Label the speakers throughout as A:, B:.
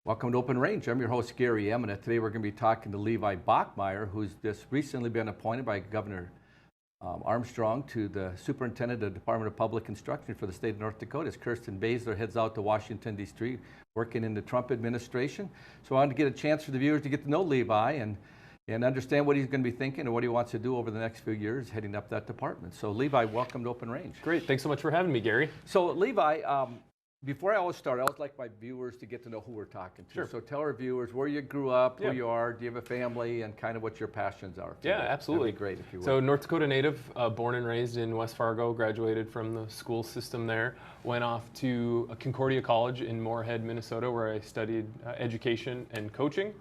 A: Welcome to Open Range. I'm your host, Gary Emineth. Today we're going to be talking to Levi Bachmeier, who's just recently been appointed by Governor Armstrong to the Superintendent of the Department of Public Instruction for the state of North Dakota. As Kirsten Baszler heads out to Washington, D.C., working in the Trump administration. So I wanted to get a chance for the viewers to get to know Levi and understand what he's going to be thinking and what he wants to do over the next few years heading up that department. So Levi, welcome to Open Range.
B: Great. Thanks so much for having me, Gary.
A: So Levi, before I always start, I always like my viewers to get to know who we're talking to.
B: Sure.
A: So tell our viewers where you grew up,
B: Yeah.
A: who you are, do you have a family, and kind of what your passions are.
B: Yeah, absolutely.
A: That'd be great if you would.
B: So North Dakota native, born and raised in West Fargo, graduated from the school system there, went off to Concordia College in Moorhead, Minnesota, where I studied education and coaching.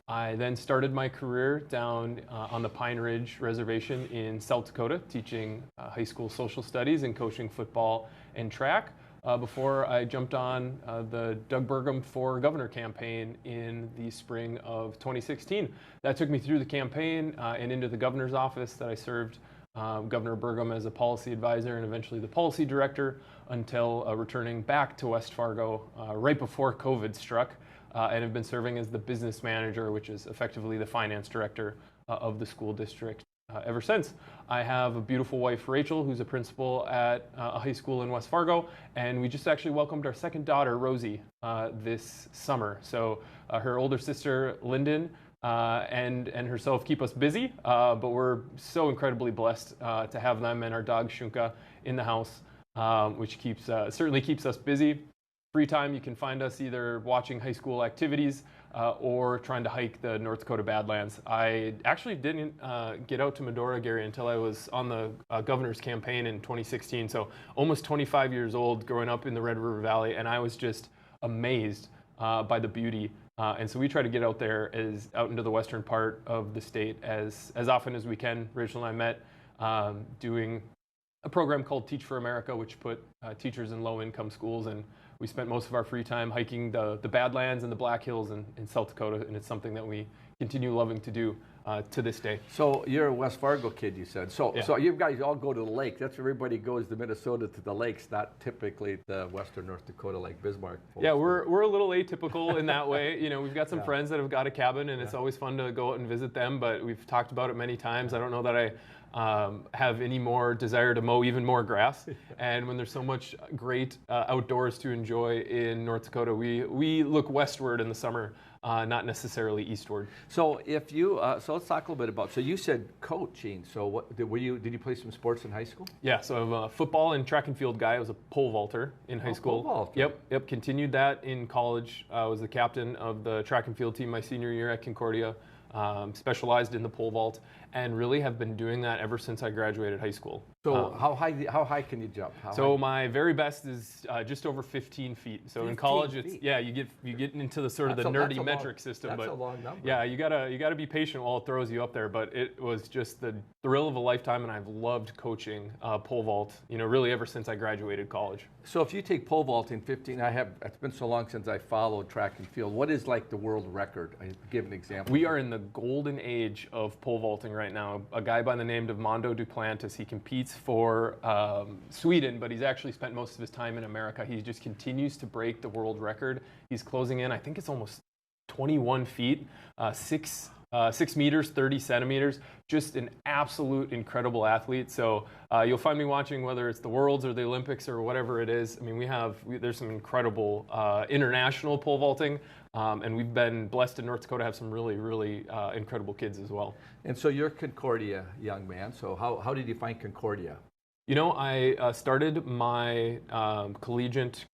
B: I then started my career down on the Pine Ridge Reservation in South Dakota, teaching high school social studies and coaching football and track. Before I jumped on the Doug Burgum for Governor campaign in the spring of 2016. That took me through the campaign and into the governor's office that I served Governor Burgum as a policy advisor and eventually the policy director until returning back to West Fargo right before COVID struck and have been serving as the business manager, which is effectively the finance director of the school district. Ever since. I have a beautiful wife, Rachel, who's a principal at a high school in West Fargo, and we just actually welcomed our second daughter, Rosie, this summer. So her older sister, Lyndon, and herself keep us busy, but we're so incredibly blessed to have them and our dog, Shunka, in the house, which certainly keeps us busy. Free time, you can find us either watching high school activities or trying to hike the North Dakota Badlands. I actually didn't get out to Medora, Gary, until I was on the governor's campaign in 2016. So almost 25 years old, growing up in the Red River Valley, and I was just amazed by the beauty. And so we try to get out there out into the western part of the state as often as we can. Rachel and I met doing a program called Teach for America, which put teachers in low-income schools, and we spent most of our free time hiking the Badlands and the Black Hills in South Dakota, and it's something that we continue loving to do to this day. So
A: you're a West Fargo kid, you said. So
B: Yeah.
A: so you guys all go to the lake. That's where everybody goes to Minnesota to the lakes, not typically the western North Dakota like Bismarck.
B: Yeah, we're a little atypical in that way. You know, we've got some
A: Yeah.
B: friends that have got a cabin, and it's always fun to go out and visit them, but we've talked about it many times. I don't know that I have any more desire to mow even more grass. And when there's so much great outdoors to enjoy in North Dakota, we look westward in the summer, not necessarily eastward.
A: So if you so let's talk a little bit about. So you said coaching. So what did you play some sports in high school?
B: Yeah, so I'm a football and track and field guy. I was a pole vaulter in high school.
A: Pole vaulter.
B: Yep. Continued that in college. I was the captain of the track and field team my senior year at Concordia. Specialized in the pole vault, and really have been doing that ever since I graduated high school.
A: So how high can you jump?
B: My very best is just over 15 feet. So
A: 15
B: in college,
A: feet.
B: you get into the sort of the
A: That's
B: nerdy
A: a
B: metric
A: long,
B: system.
A: That's
B: but
A: a long number.
B: yeah, you gotta be patient while it throws you up there. But it was just the thrill of a lifetime, and I've loved coaching pole vault. Really ever since I graduated college.
A: So if you take pole vaulting 15, it's been so long since I followed track and field. What is like the world record? I give an example.
B: We are in the golden age of pole vaulting right now. A guy by the name of Mondo Duplantis, he competes for Sweden, but he's actually spent most of his time in America. He just continues to break the world record. He's closing in, I think it's almost 21 feet, 6 meters, 30 centimeters. Just an absolute incredible athlete. So you'll find me watching whether it's the Worlds or the Olympics or whatever it is. I mean, there's some incredible international pole vaulting, and we've been blessed in North Dakota to have some really, really incredible kids as well.
A: And so you're a Concordia young man. So how did you find Concordia?
B: I started my collegiate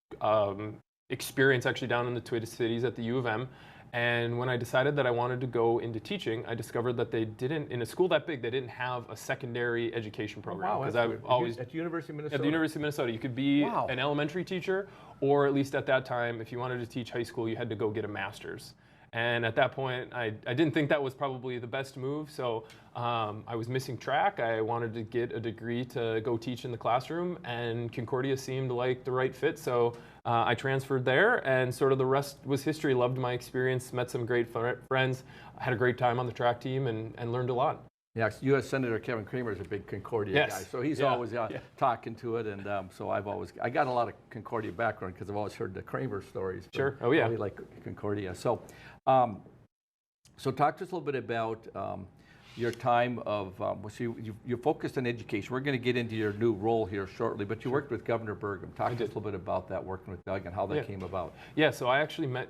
B: experience actually down in the Twin Cities at the U of M. And when I decided that I wanted to go into teaching, I discovered that in a school that big, they didn't have a secondary education program.
A: Wow,
B: at
A: the University of Minnesota?
B: At the University of Minnesota, you could be an elementary teacher, or at least at that time, if you wanted to teach high school, you had to go get a master's. And at that point, I didn't think that was probably the best move. So I was missing track. I wanted to get a degree to go teach in the classroom, and Concordia seemed like the right fit. So I transferred there, and sort of the rest was history. Loved my experience, met some great friends, had a great time on the track team, and learned a lot.
A: Yeah, U.S. Senator Kevin Cramer is a big Concordia
B: Yes.
A: guy, so he's
B: Yeah.
A: always talking to it, and so I got a lot of Concordia background because I've always heard the Cramer stories.
B: Sure. Oh yeah.
A: I really like Concordia. So, so talk to us a little bit about your time of, so you focused on education. We're going to get into your new role here shortly, but you worked with Governor Burgum. Talk to us a little bit about that, working with Doug, and how that came about.
B: Yeah, so I actually met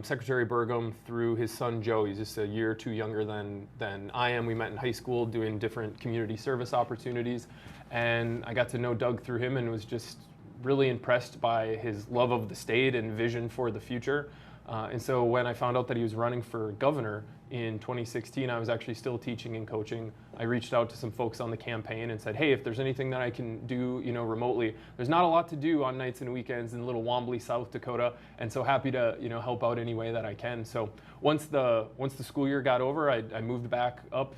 B: Secretary Burgum through his son Joe. He's just a year or two younger than I am. We met in high school doing different community service opportunities, and I got to know Doug through him and was just really impressed by his love of the state and vision for the future. And so when I found out that he was running for governor in 2016, I was actually still teaching and coaching. I reached out to some folks on the campaign and said, hey, if there's anything that I can do, remotely. There's not a lot to do on nights and weekends in little Wombly, South Dakota, and so happy to, help out any way that I can. So once the school year got over, I moved back up,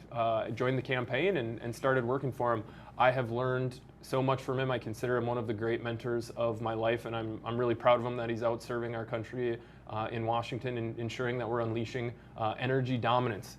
B: joined the campaign and started working for him. I have learned so much from him. I consider him one of the great mentors of my life, and I'm really proud of him that he's out serving our country in Washington and ensuring that we're unleashing energy dominance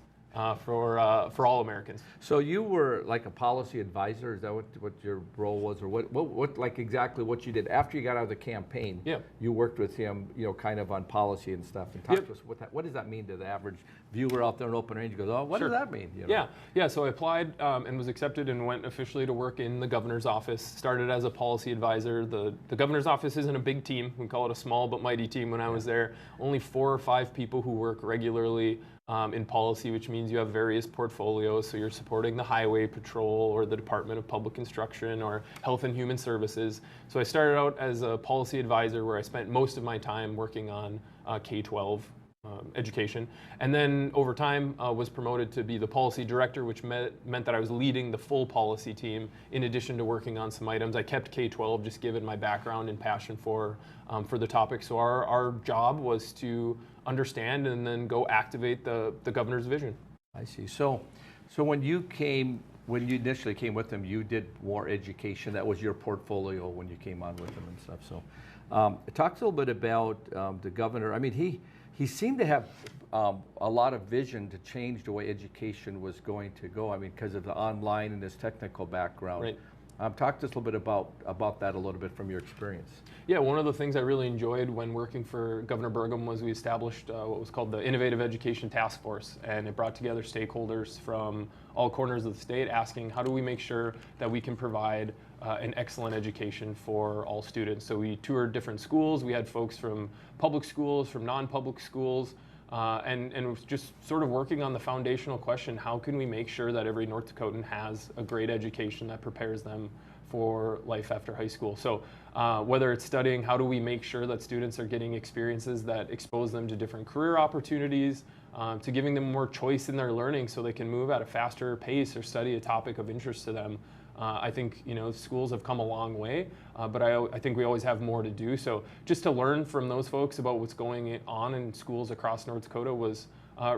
B: for all Americans.
A: So you were like a policy advisor. Is that what your role was, or what like exactly what you did after you got out of the campaign?
B: Yeah.
A: You worked with him, kind of on policy and stuff. And talk to us what does that mean to the average viewer out there in open range? Goes, oh, what does that mean?
B: Yeah. So I applied and was accepted and went officially to work in the governor's office. Started as a policy advisor. The governor's office isn't a big team. We call it a small but mighty team. When I was there, only 4 or 5 people who work regularly in policy, which means you have various portfolios. So you're supporting the Highway Patrol or the Department of Public Instruction or Health and Human Services. So I started out as a policy advisor where I spent most of my time working on K-12 education. And then over time was promoted to be the policy director, which meant that I was leading the full policy team in addition to working on some items. I kept K-12 just given my background and passion for the topic. So our job was to understand and then go activate the governor's vision.
A: I see. So when you initially came with him, you did more education. That was your portfolio when you came on with him and stuff. So talk a little bit about the governor. I mean, he seemed to have a lot of vision to change the way education was going to go. I mean, because of the online and his technical background.
B: Right.
A: Talk to us a little bit about that a little bit from your experience.
B: Yeah, one of the things I really enjoyed when working for Governor Burgum was we established what was called the Innovative Education Task Force, and it brought together stakeholders from all corners of the state asking how do we make sure that we can provide an excellent education for all students. So we toured different schools. We had folks from public schools, from non-public schools, and it was just sort of working on the foundational question, how can we make sure that every North Dakotan has a great education that prepares them for life after high school? So whether it's studying, how do we make sure that students are getting experiences that expose them to different career opportunities, to giving them more choice in their learning so they can move at a faster pace or study a topic of interest to them. I think schools have come a long way, but I think we always have more to do. So just to learn from those folks about what's going on in schools across North Dakota was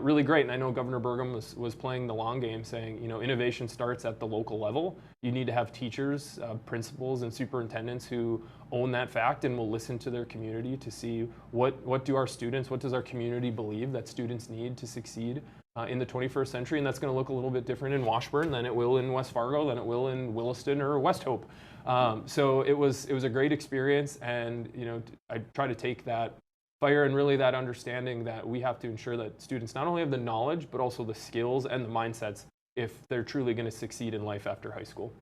B: really great. And I know Governor Burgum was playing the long game, saying innovation starts at the local level. You need to have teachers, principals, and superintendents who own that fact and will listen to their community to see what does our community believe that students need to succeed in the 21st century, and that's going to look a little bit different in Washburn than it will in West Fargo, than it will in Williston or West Hope. So it was a great experience, and I try to take that fire and really that understanding that we have to ensure that students not only have the knowledge but also the skills and the mindsets if they're truly going to succeed in life after high school.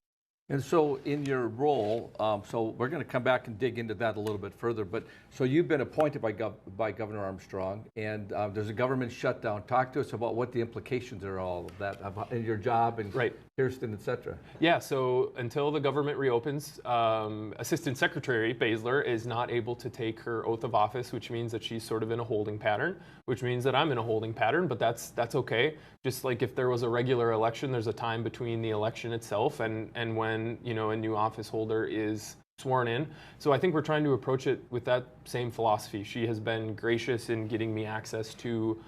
A: And so in your role, so we're going to come back and dig into that a little bit further, but so you've been appointed by Governor Armstrong, and there's a government shutdown. Talk to us about what the implications are all of that in your job and
B: right.
A: Kirsten, et cetera.
B: Yeah, so until the government reopens, Assistant Secretary Baszler is not able to take her oath of office, which means that she's sort of in a holding pattern, which means that I'm in a holding pattern, but that's okay. Just like if there was a regular election, there's a time between the election itself and when a new office holder is sworn in. So I think we're trying to approach it with that same philosophy. She has been gracious in getting me access to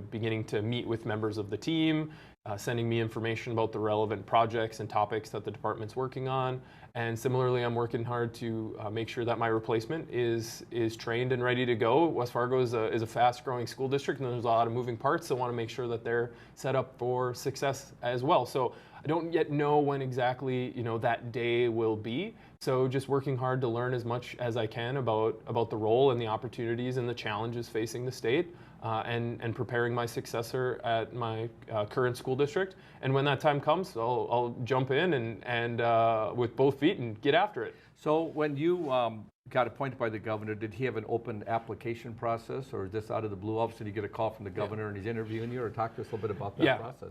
B: beginning to meet with members of the team, sending me information about the relevant projects and topics that the department's working on, And similarly, I'm working hard to make sure that my replacement is trained and ready to go. West Fargo is a fast-growing school district, and there's a lot of moving parts, so I want to make sure that they're set up for success as well. So I don't yet know when exactly that day will be. So just working hard to learn as much as I can about the role and the opportunities and the challenges facing the state, and preparing my successor at my current school district. And when that time comes, I'll jump in and with both feet and get after it.
A: So when you got appointed by the governor, did he have an open application process, or is this out of the blue? All of a sudden you get a call from the governor and he's interviewing you, or talk to us a little bit about that process.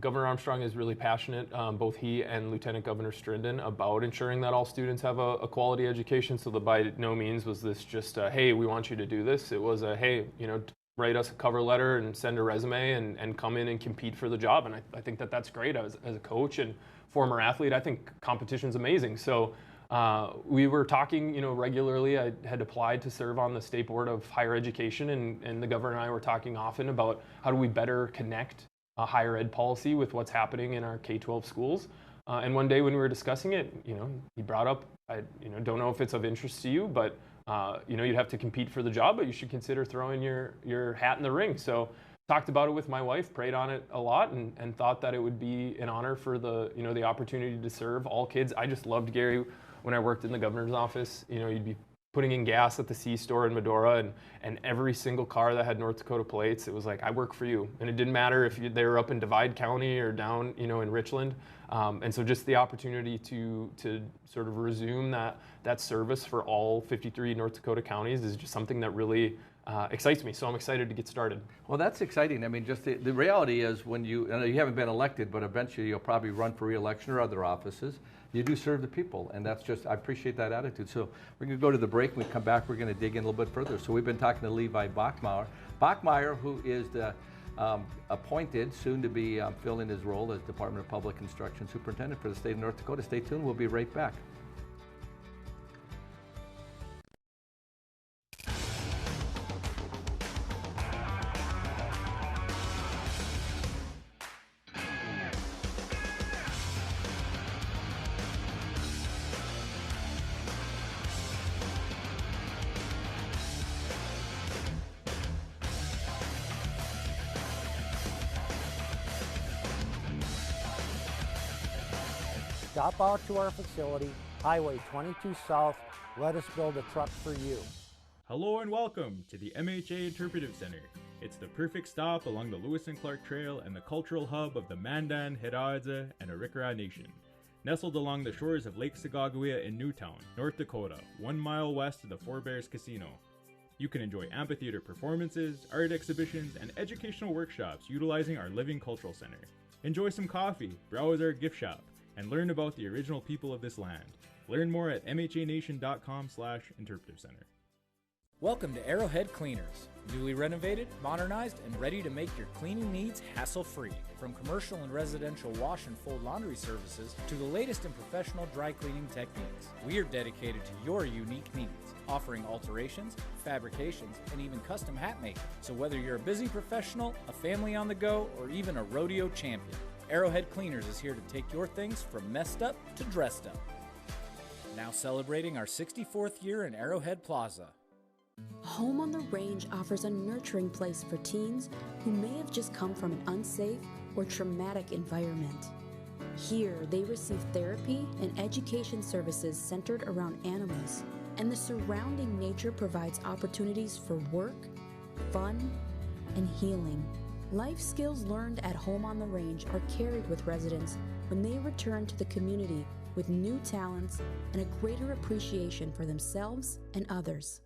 B: Governor Armstrong is really passionate, both he and Lieutenant Governor Strinden, about ensuring that all students have a quality education. So by no means was this just hey, we want you to do this. It was hey, write us a cover letter and send a resume and come in and compete for the job. And I think that's great. As a coach and former athlete, I think competition's amazing. So we were talking, regularly. I had applied to serve on the State Board of Higher Education, and the governor and I were talking often about how do we better connect higher ed policy with what's happening in our K-12 schools. And one day when we were discussing it, he brought up, I don't know if it's of interest to you, but you'd have to compete for the job, but you should consider throwing your hat in the ring. So talked about it with my wife, prayed on it a lot, and thought that it would be an honor for the opportunity to serve all kids. I just loved Gary. When I worked in the governor's office, you'd be putting in gas at the C-store in Medora, and every single car that had North Dakota plates, it was like, I work for you. And it didn't matter if they were up in Divide County or down, in Richland. And so just the opportunity to sort of resume that service for all 53 North Dakota counties is just something that really excites me. So I'm excited to get started.
A: Well, that's exciting. I mean, just the reality is when you haven't been elected, but eventually you'll probably run for re-election or other offices. You do serve the people, and that's just, I appreciate that attitude. So we're going to go to the break. When we come back, we're going to dig in a little bit further. So we've been talking to Levi Bachmeier, who is the appointed, soon to be filling his role as Department of Public Instruction Superintendent for the state of North Dakota. Stay tuned. We'll be right back.
C: Stop out to our facility, Highway 22 South. Let us build a truck for you.
D: Hello and welcome to the MHA Interpretive Center. It's the perfect stop along the Lewis and Clark Trail and the cultural hub of the Mandan, Hiraadza, and Arikara Nation. Nestled along the shores of Lake Sagagawea in Newtown, North Dakota, 1 mile west of the Four Bears Casino. You can enjoy amphitheater performances, art exhibitions, and educational workshops utilizing our Living Cultural Center. Enjoy some coffee, browse our gift shop, and learn about the original people of this land. Learn more at mhanation.com/interpretive center.
E: Welcome to Arrowhead Cleaners. Newly renovated, modernized, and ready to make your cleaning needs hassle-free. From commercial and residential wash and fold laundry services to the latest in professional dry cleaning techniques, we are dedicated to your unique needs, offering alterations, fabrications, and even custom hat making. So whether you're a busy professional, a family on the go, or even a rodeo champion, Arrowhead Cleaners is here to take your things from messed up to dressed up. Now celebrating our 64th year in Arrowhead Plaza.
F: Home on the Range offers a nurturing place for teens who may have just come from an unsafe or traumatic environment. Here, they receive therapy and education services centered around animals, and the surrounding nature provides opportunities for work, fun, and healing. Life skills learned at Home on the Range are carried with residents when they return to the community with new talents and a greater appreciation for themselves and others.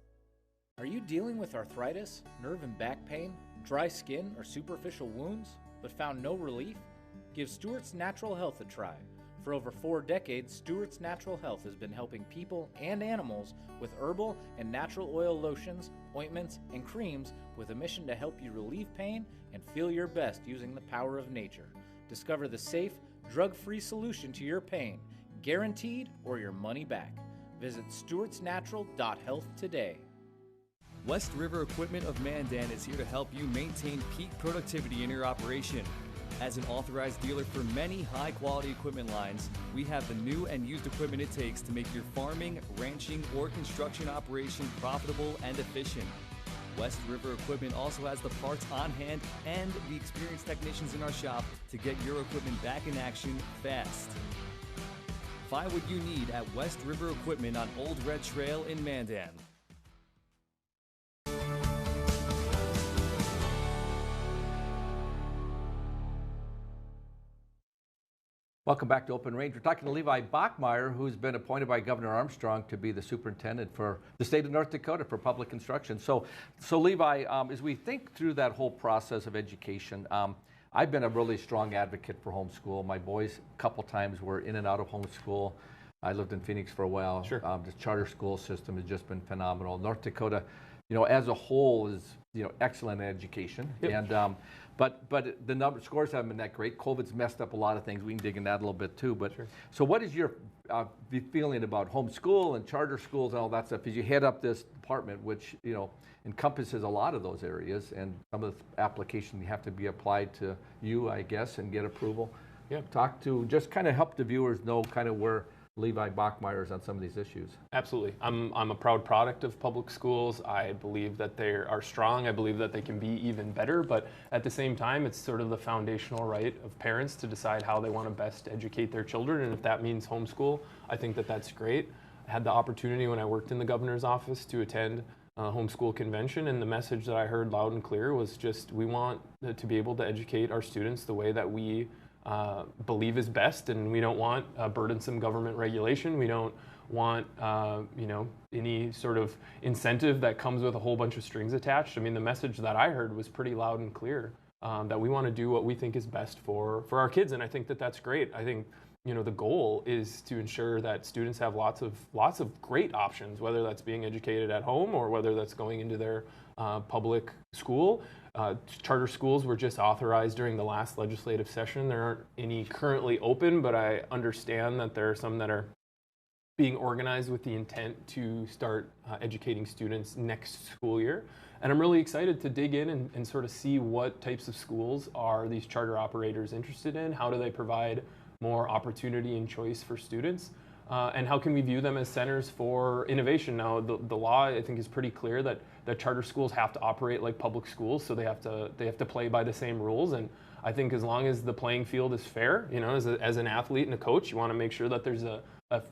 E: Are you dealing with arthritis, nerve and back pain, dry skin, or superficial wounds, but found no relief? Give Stewart's Natural Health a try. For over 4 decades, Stewart's Natural Health has been helping people and animals with herbal and natural oil lotions, ointments, and creams with a mission to help you relieve pain and feel your best using the power of nature. Discover the safe, drug-free solution to your pain, guaranteed or your money back. Visit stewartsnatural.health today.
G: West River Equipment of Mandan is here to help you maintain peak productivity in your operation. As an authorized dealer for many high-quality equipment lines, we have the new and used equipment it takes to make your farming, ranching, or construction operation profitable and efficient. West River Equipment also has the parts on hand and the experienced technicians in our shop to get your equipment back in action fast. Find what you need at West River Equipment on Old Red Trail in Mandan.
A: Welcome back to Open Range. We're talking to Levi Bachmeier, who's been appointed by Governor Armstrong to be the superintendent for the state of North Dakota for public instruction. So Levi, as we think through that whole process of education, I've been a really strong advocate for homeschool. My boys a couple times were in and out of homeschool. I lived in Phoenix for a while.
B: Sure.
A: The charter school system has just been phenomenal. North Dakota, as a whole is, excellent in education.
B: Yep.
A: And but the scores haven't been that great. COVID's messed up a lot of things. We can dig in that a little bit too. But
B: sure.
A: So what is your feeling about homeschool and charter schools and all that stuff? As you head up this department, which encompasses a lot of those areas, and some of the applications have to be applied to you, I guess, and get approval.
B: Yeah.
A: Just kind of help the viewers know kind of where Levi Bachmeier is on some of these issues.
B: Absolutely. I'm a proud product of public schools. I believe that they are strong. I believe that they can be even better, but at the same time, it's sort of the foundational right of parents to decide how they want to best educate their children, and if that means homeschool, I think that that's great. I had the opportunity when I worked in the governor's office to attend a homeschool convention, and the message that I heard loud and clear was just, we want to be able to educate our students the way that we believe is best, and we don't want burdensome government regulation. We don't want any sort of incentive that comes with a whole bunch of strings attached. I mean, the message that I heard was pretty loud and clear, that we want to do what we think is best for our kids, and I think that that's great. I think the goal is to ensure that students have lots of great options, whether that's being educated at home or whether that's going into their public school. Charter schools were just authorized during the last legislative session. There aren't any currently open, but I understand that there are some that are being organized with the intent to start educating students next school year. And I'm really excited to dig in and sort of see what types of schools are these charter operators interested in, how do they provide more opportunity and choice for students, and how can we view them as centers for innovation. Now, the law, I think, is pretty clear that charter schools have to operate like public schools, so they have to play by the same rules. And I think as long as the playing field is fair, as an athlete and a coach, you want to make sure that there's a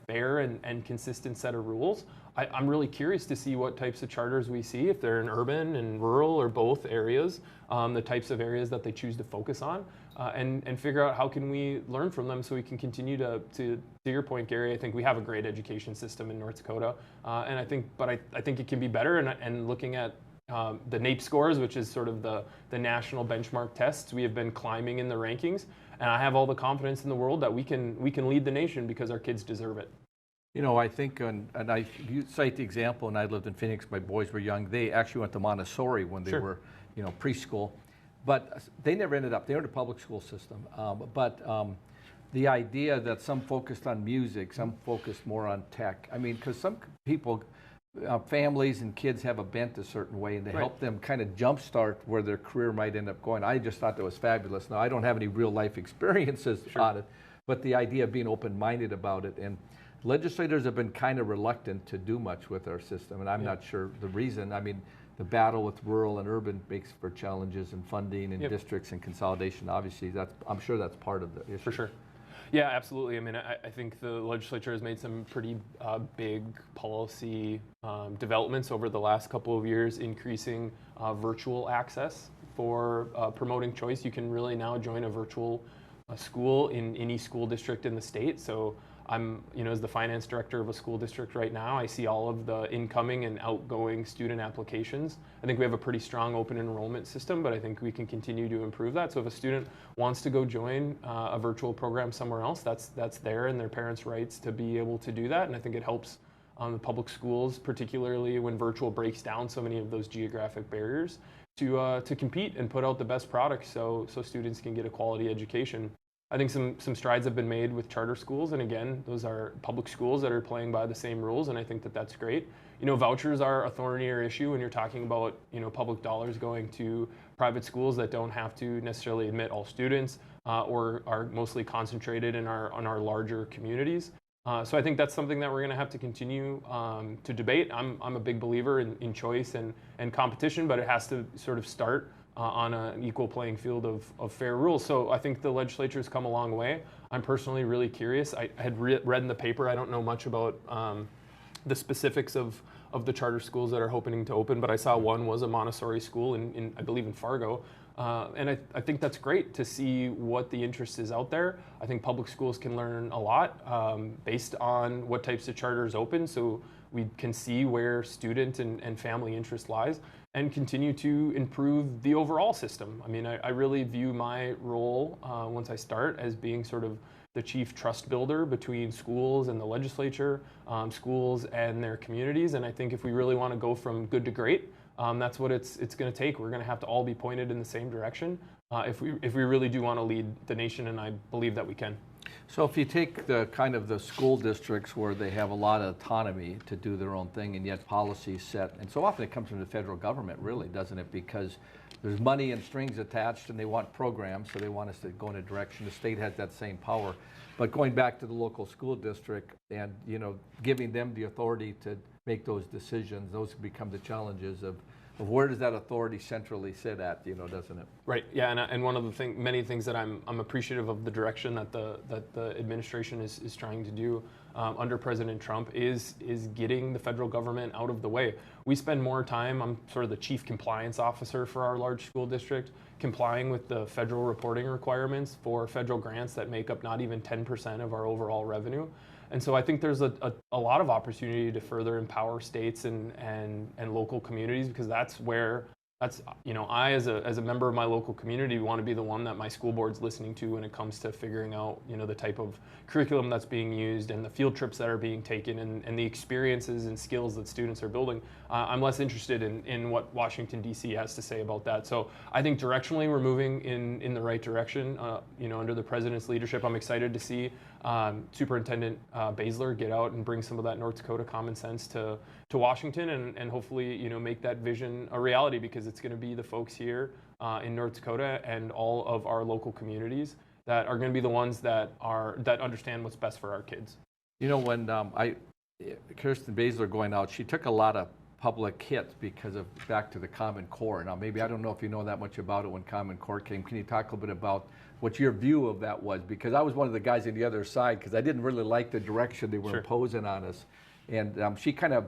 B: fair and consistent set of rules. I'm really curious to see what types of charters we see, if they're in urban and rural or both areas, the types of areas that they choose to focus on, and figure out how can we learn from them so we can continue to your point, Gary, I think we have a great education system in North Dakota, and I think it can be better, and looking at the NAEP scores, which is sort of the national benchmark tests, we have been climbing in the rankings, and I have all the confidence in the world that we can lead the nation because our kids deserve it.
A: I think, you cite the example, and I lived in Phoenix, my boys were young, they actually went to Montessori when they
B: Sure.
A: were, preschool, but they never ended up, they were in a public school system, the idea that some focused on music, some focused more on tech, because some people, families and kids have a bent a certain way, and they
B: Right.
A: help them kind of jumpstart where their career might end up going. I just thought that was fabulous. Now, I don't have any real life experiences
B: Sure.
A: on it, but the idea of being open-minded about it, and legislators have been kind of reluctant to do much with our system, and I'm not sure the reason. The battle with rural and urban makes for challenges in funding and
B: Yep.
A: districts and consolidation. Obviously, I'm sure that's part of the issue.
B: For sure. Yeah, absolutely. I think the legislature has made some pretty big policy developments over the last couple of years, increasing virtual access for promoting choice. You can really now join a virtual school in any school district in the state. So I'm, as the finance director of a school district right now, I see all of the incoming and outgoing student applications. I think we have a pretty strong open enrollment system, but I think we can continue to improve that. So if a student wants to go join a virtual program somewhere else, that's their and their parents' rights to be able to do that. And I think it helps the public schools, particularly when virtual breaks down so many of those geographic barriers, to compete and put out the best products so students can get a quality education. I think some strides have been made with charter schools, and again, those are public schools that are playing by the same rules, and I think that that's great. Vouchers are a thornier issue when you're talking about, public dollars going to private schools that don't have to necessarily admit all students or are mostly concentrated in our larger communities. So I think that's something that we're going to have to continue to debate. I'm a big believer in choice and competition, but it has to sort of start on an equal playing field of fair rules. So I think the legislature has come a long way. I'm personally really curious. I had read in the paper, I don't know much about the specifics of the charter schools that are hoping to open, but I saw one was a Montessori school in I believe in Fargo. And I think that's great to see what the interest is out there. I think public schools can learn a lot based on what types of charters open, so we can see where student and family interest lies and continue to improve the overall system. I mean, I really view my role once I start as being sort of the chief trust builder between schools and the legislature, schools and their communities. And I think if we really want to go from good to great, that's what it's going to take. We're going to have to all be pointed in the same direction if we really do want to lead the nation, and I believe that we can.
A: So if you take the kind of the school districts where they have a lot of autonomy to do their own thing, and yet policies set, and so often it comes from the federal government, really, doesn't it? Because there's money and strings attached, and they want programs, so they want us to go in a direction. The state has that same power. But going back to the local school district and, giving them the authority to make those decisions, those become the challenges of where does that authority centrally sit at, doesn't it? Right.
B: Yeah, and one of the many things that I'm appreciative of the direction that the administration is trying to do under President Trump is getting the federal government out of the way. We spend more time, I'm sort of the chief compliance officer for our large school district, complying with the federal reporting requirements for federal grants that make up not even 10% of our overall revenue. And so I think there's a lot of opportunity to further empower states and local communities, because I as a member of my local community want to be the one that my school board's listening to when it comes to figuring out the type of curriculum that's being used and the field trips that are being taken and the experiences and skills that students are building. I'm less interested in what Washington D.C. has to say about that. So I think directionally we're moving in the right direction. Under the president's leadership, I'm excited to see Superintendent Basler get out and bring some of that North Dakota common sense to Washington and hopefully make that vision a reality, because it's going to be the folks here in North Dakota and all of our local communities that are going to be the ones that understand what's best for our kids.
A: When Kirsten Basler going out, she took a lot of public hits because of back to the Common Core. Now, maybe I don't know if you know that much about it when Common Core came. Can you talk a little bit about what your view of that was? Because I was one of the guys on the other side, because I didn't really like the direction they were imposing on us. And she kind of,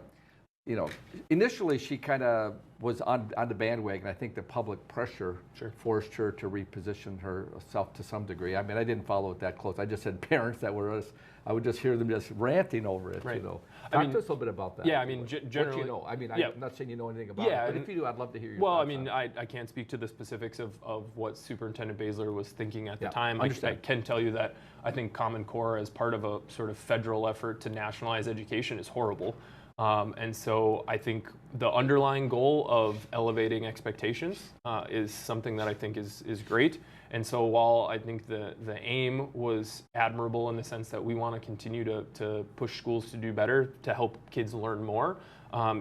A: initially she kind of was on the bandwagon. I think the public pressure forced her to reposition herself to some degree. I mean, I didn't follow it that close. I just had parents that were us. I would just hear them just ranting over it,
B: Right.
A: Talk to us a little bit about that.
B: Yeah, I mean, generally...
A: What you know. I mean, I'm not saying you know anything about it, but if you do, I'd love to hear your thoughts.
B: Well, I mean, I can't speak to the specifics of what Superintendent Basler was thinking at the time. I can tell you that I think Common Core, as part of a sort of federal effort to nationalize education, is horrible. And so I think the underlying goal of elevating expectations is something that I think is great. And so while I think the aim was admirable in the sense that we want to continue to push schools to do better, to help kids learn more,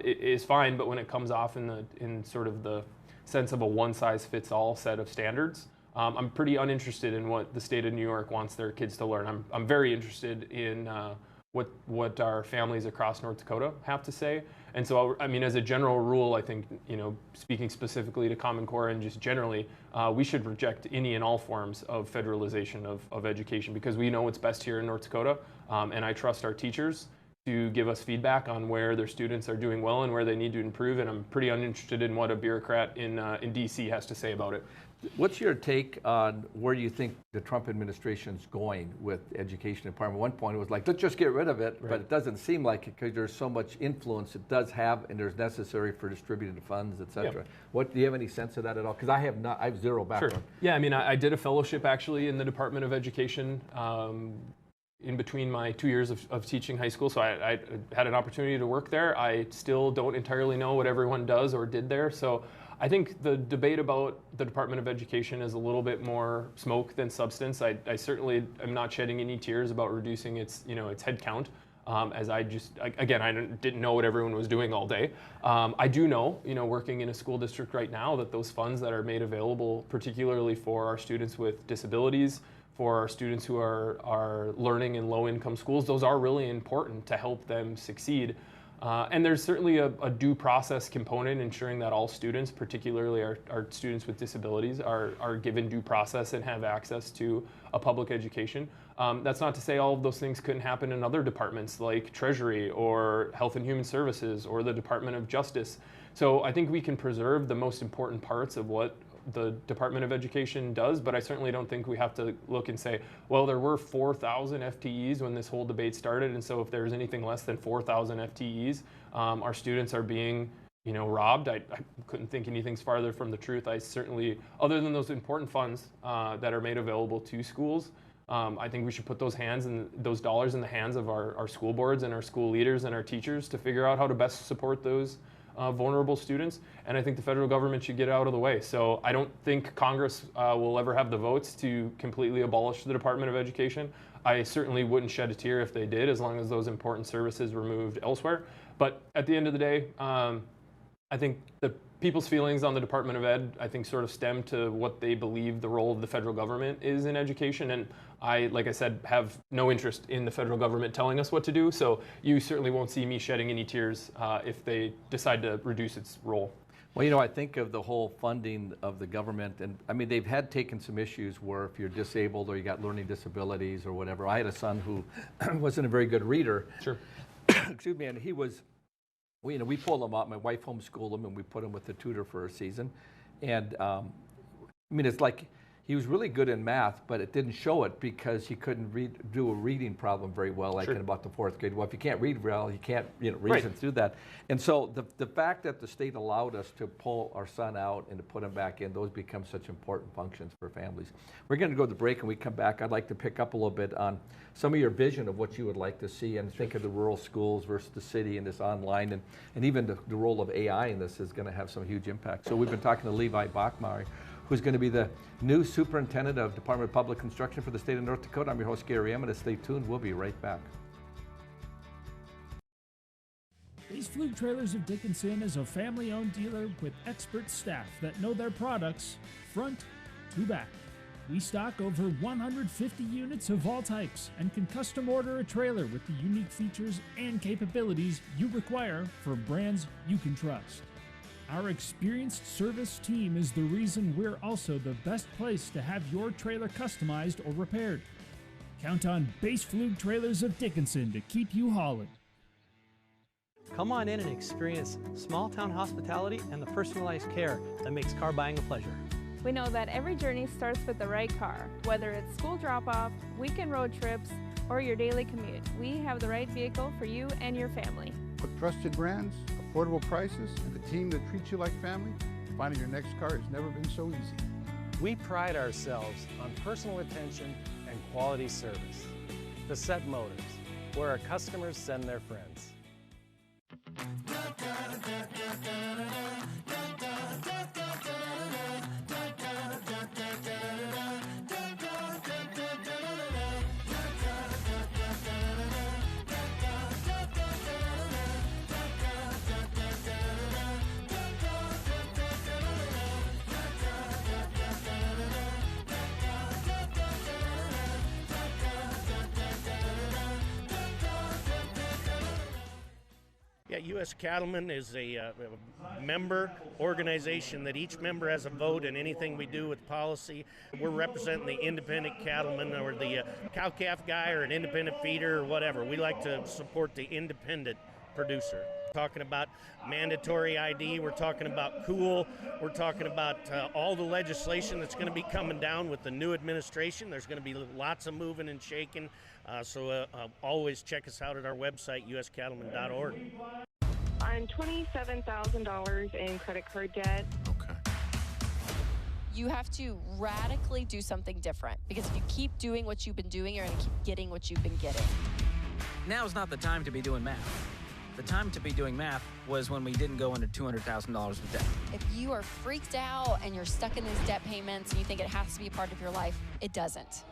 B: it is fine. But when it comes off in sort of the sense of a one-size-fits-all set of standards, I'm pretty uninterested in what the state of New York wants their kids to learn. I'm very interested in what our families across North Dakota have to say. And so, I mean, as a general rule, I think, speaking specifically to Common Core and just generally, we should reject any and all forms of federalization of education, because we know what's best here in North Dakota. And I trust our teachers to give us feedback on where their students are doing well and where they need to improve. And I'm pretty uninterested in what a bureaucrat in D.C. has to say about it.
A: What's your take on where you think the Trump administration's going with education department? At one point, it was like, let's just get rid of it, but it doesn't seem like it, because there's so much influence it does have, and there's necessary for distributed funds, et cetera. Do you have any sense of that at all? Because I have zero background.
B: Sure. Yeah, I mean, I did a fellowship actually in the Department of Education in between my 2 years of teaching high school, so I had an opportunity to work there. I still don't entirely know what everyone does or did there, so I think the debate about the Department of Education is a little bit more smoke than substance. I certainly am not shedding any tears about reducing its head count. As I didn't know what everyone was doing all day. I do know, working in a school district right now, that those funds that are made available, particularly for our students with disabilities, for our students who are learning in low-income schools, those are really important to help them succeed. And there's certainly a due process component, ensuring that all students, particularly our students with disabilities, are given due process and have access to a public education. That's not to say all of those things couldn't happen in other departments like Treasury or Health and Human Services or the Department of Justice. So I think we can preserve the most important parts of what the Department of Education does, but I certainly don't think we have to look and say, well, there were 4,000 FTEs when this whole debate started, and so if there's anything less than 4,000 FTEs, our students are being robbed. I couldn't think anything's farther from the truth. I certainly, other than those important funds that are made available to schools, I think we should put those dollars in the hands of our school boards and our school leaders and our teachers to figure out how to best support those vulnerable students, and I think the federal government should get out of the way. So I don't think Congress will ever have the votes to completely abolish the Department of Education. I certainly wouldn't shed a tear if they did, as long as those important services were moved elsewhere. But at the end of the day, I think the people's feelings on the Department of Ed, I think, sort of stem to what they believe the role of the federal government is in education. And I, like I said, have no interest in the federal government telling us what to do. So you certainly won't see me shedding any tears if they decide to reduce its role.
A: Well, I think of the whole funding of the government, and I mean, they've had taken some issues where if you're disabled or you got learning disabilities or whatever. I had a son who wasn't a very good reader.
B: Sure.
A: Excuse me, and he was, we pulled him up. My wife homeschooled him, and we put him with the tutor for a season. And it's like he was really good in math, but it didn't show it because he couldn't do a reading problem very well, like
B: Sure.
A: in about the fourth grade. Well, if you can't read well, you can't reason
B: Right.
A: through that. And so the fact that the state allowed us to pull our son out and to put him back in, those become such important functions for families. We're going to go to the break, and we come back. I'd like to pick up a little bit on some of your vision of what you would like to see, and think of the rural schools versus the city and this online, and even the role of AI in this is going to have some huge impact. So we've been talking to Levi Bachmeier, who's going to be the new Superintendent of Department of Public Construction for the state of North Dakota. I'm your host, Gary Emineth. Stay tuned. We'll be right back.
H: Base Flug Trailers of Dickinson is a family-owned dealer with expert staff that know their products front to back. We stock over 150 units of all types and can custom order a trailer with the unique features and capabilities you require for brands you can trust. Our experienced service team is the reason we're also the best place to have your trailer customized or repaired. Count on Base Flug Trailers of Dickinson to keep you hauling.
I: Come on in and experience small-town hospitality and the personalized care that makes car buying a pleasure.
J: We know that every journey starts with the right car. Whether it's school drop-off, weekend road trips, or your daily commute, we have the right vehicle for you and your family.
K: With trusted brands, affordable prices, and a team that treats you like family, finding your next car has never been so easy.
L: We pride ourselves on personal attention and quality service. Bassett Motors, where our customers send their friends.
M: Yeah, U.S. Cattlemen is a member organization that each member has a vote in anything we do with policy. We're representing the independent cattleman or the cow-calf guy or an independent feeder or whatever. We like to support the independent producer. We're talking about mandatory ID, we're talking about cool, we're talking about all the legislation that's going to be coming down with the new administration. There's going to be lots of moving and shaking. So always check us out at our website, uscattleman.org.
N: I'm $27,000 in credit card debt.
O: Okay.
P: You have to radically do something different, because if you keep doing what you've been doing, you're going to keep getting what you've been getting.
E: Now's not the time to be doing math. The time to be doing math was when we didn't go into $200,000 of debt.
P: If you are freaked out and you're stuck in these debt payments and you think it has to be a part of your life, it doesn't.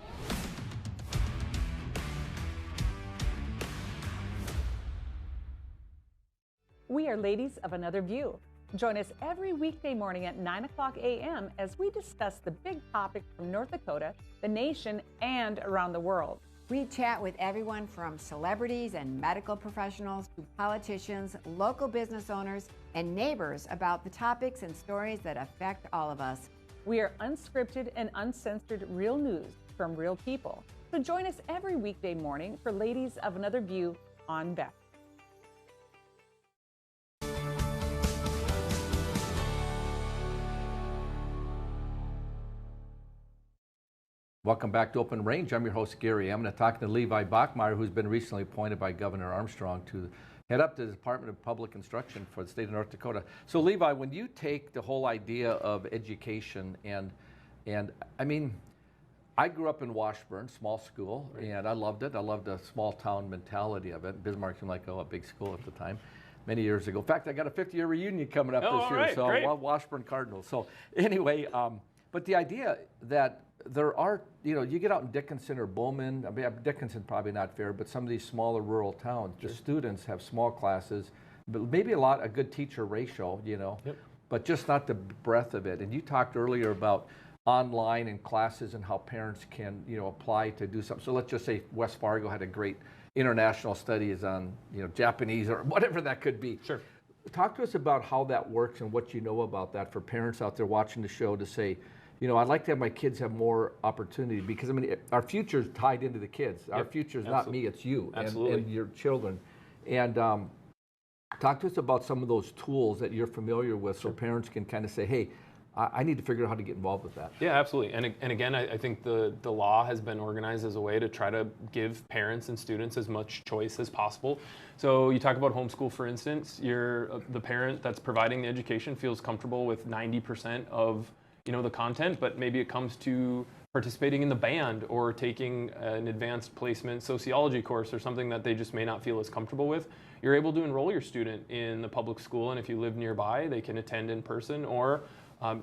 O: We are Ladies of Another View. Join us every weekday morning at 9 o'clock a.m. as we discuss the big topics from North Dakota, the nation, and around the world.
Q: We chat with everyone from celebrities and medical professionals to politicians, local business owners, and neighbors about the topics and stories that affect all of us.
O: We are unscripted and uncensored real news from real people. So join us every weekday morning for Ladies of Another View on Beck.
A: Welcome back to Open Range. I'm your host, Gary Emineth, talking to Levi Bachmeier, who's been recently appointed by Governor Armstrong to head up the Department of Public Instruction for the state of North Dakota. So, Levi, when you take the whole idea of education and I mean, I grew up in Washburn, small school, and I loved it. I loved the small town mentality of it. Bismarck seemed like, a big school at the time, many years ago. In fact, I got a 50-year reunion coming up this year, so great. Washburn Cardinals. So anyway, but the idea that there are, you get out in Dickinson or Bowman. I mean, Dickinson probably not fair, but some of these smaller rural towns, the students have small classes, but maybe a good teacher ratio, but just not the breadth of it. And you talked earlier about online and classes and how parents can, apply to do something. So let's just say West Fargo had a great international studies on, Japanese or whatever that could be.
B: Sure.
A: Talk to us about how that works and what you know about that for parents out there watching the show to say, I'd like to have my kids have more opportunity because, our future is tied into the kids. Our future is not me, it's you and your children. And talk to us about some of those tools that you're familiar with so parents can kind of say, hey, I need to figure out how to get involved with that.
B: Yeah, absolutely. And again, I think the law has been organized as a way to try to give parents and students as much choice as possible. So you talk about homeschool, for instance, the parent that's providing the education feels comfortable with 90% of the content, but maybe it comes to participating in the band or taking an advanced placement sociology course or something that they just may not feel as comfortable with. You're able to enroll your student in the public school, and if you live nearby, they can attend in person, or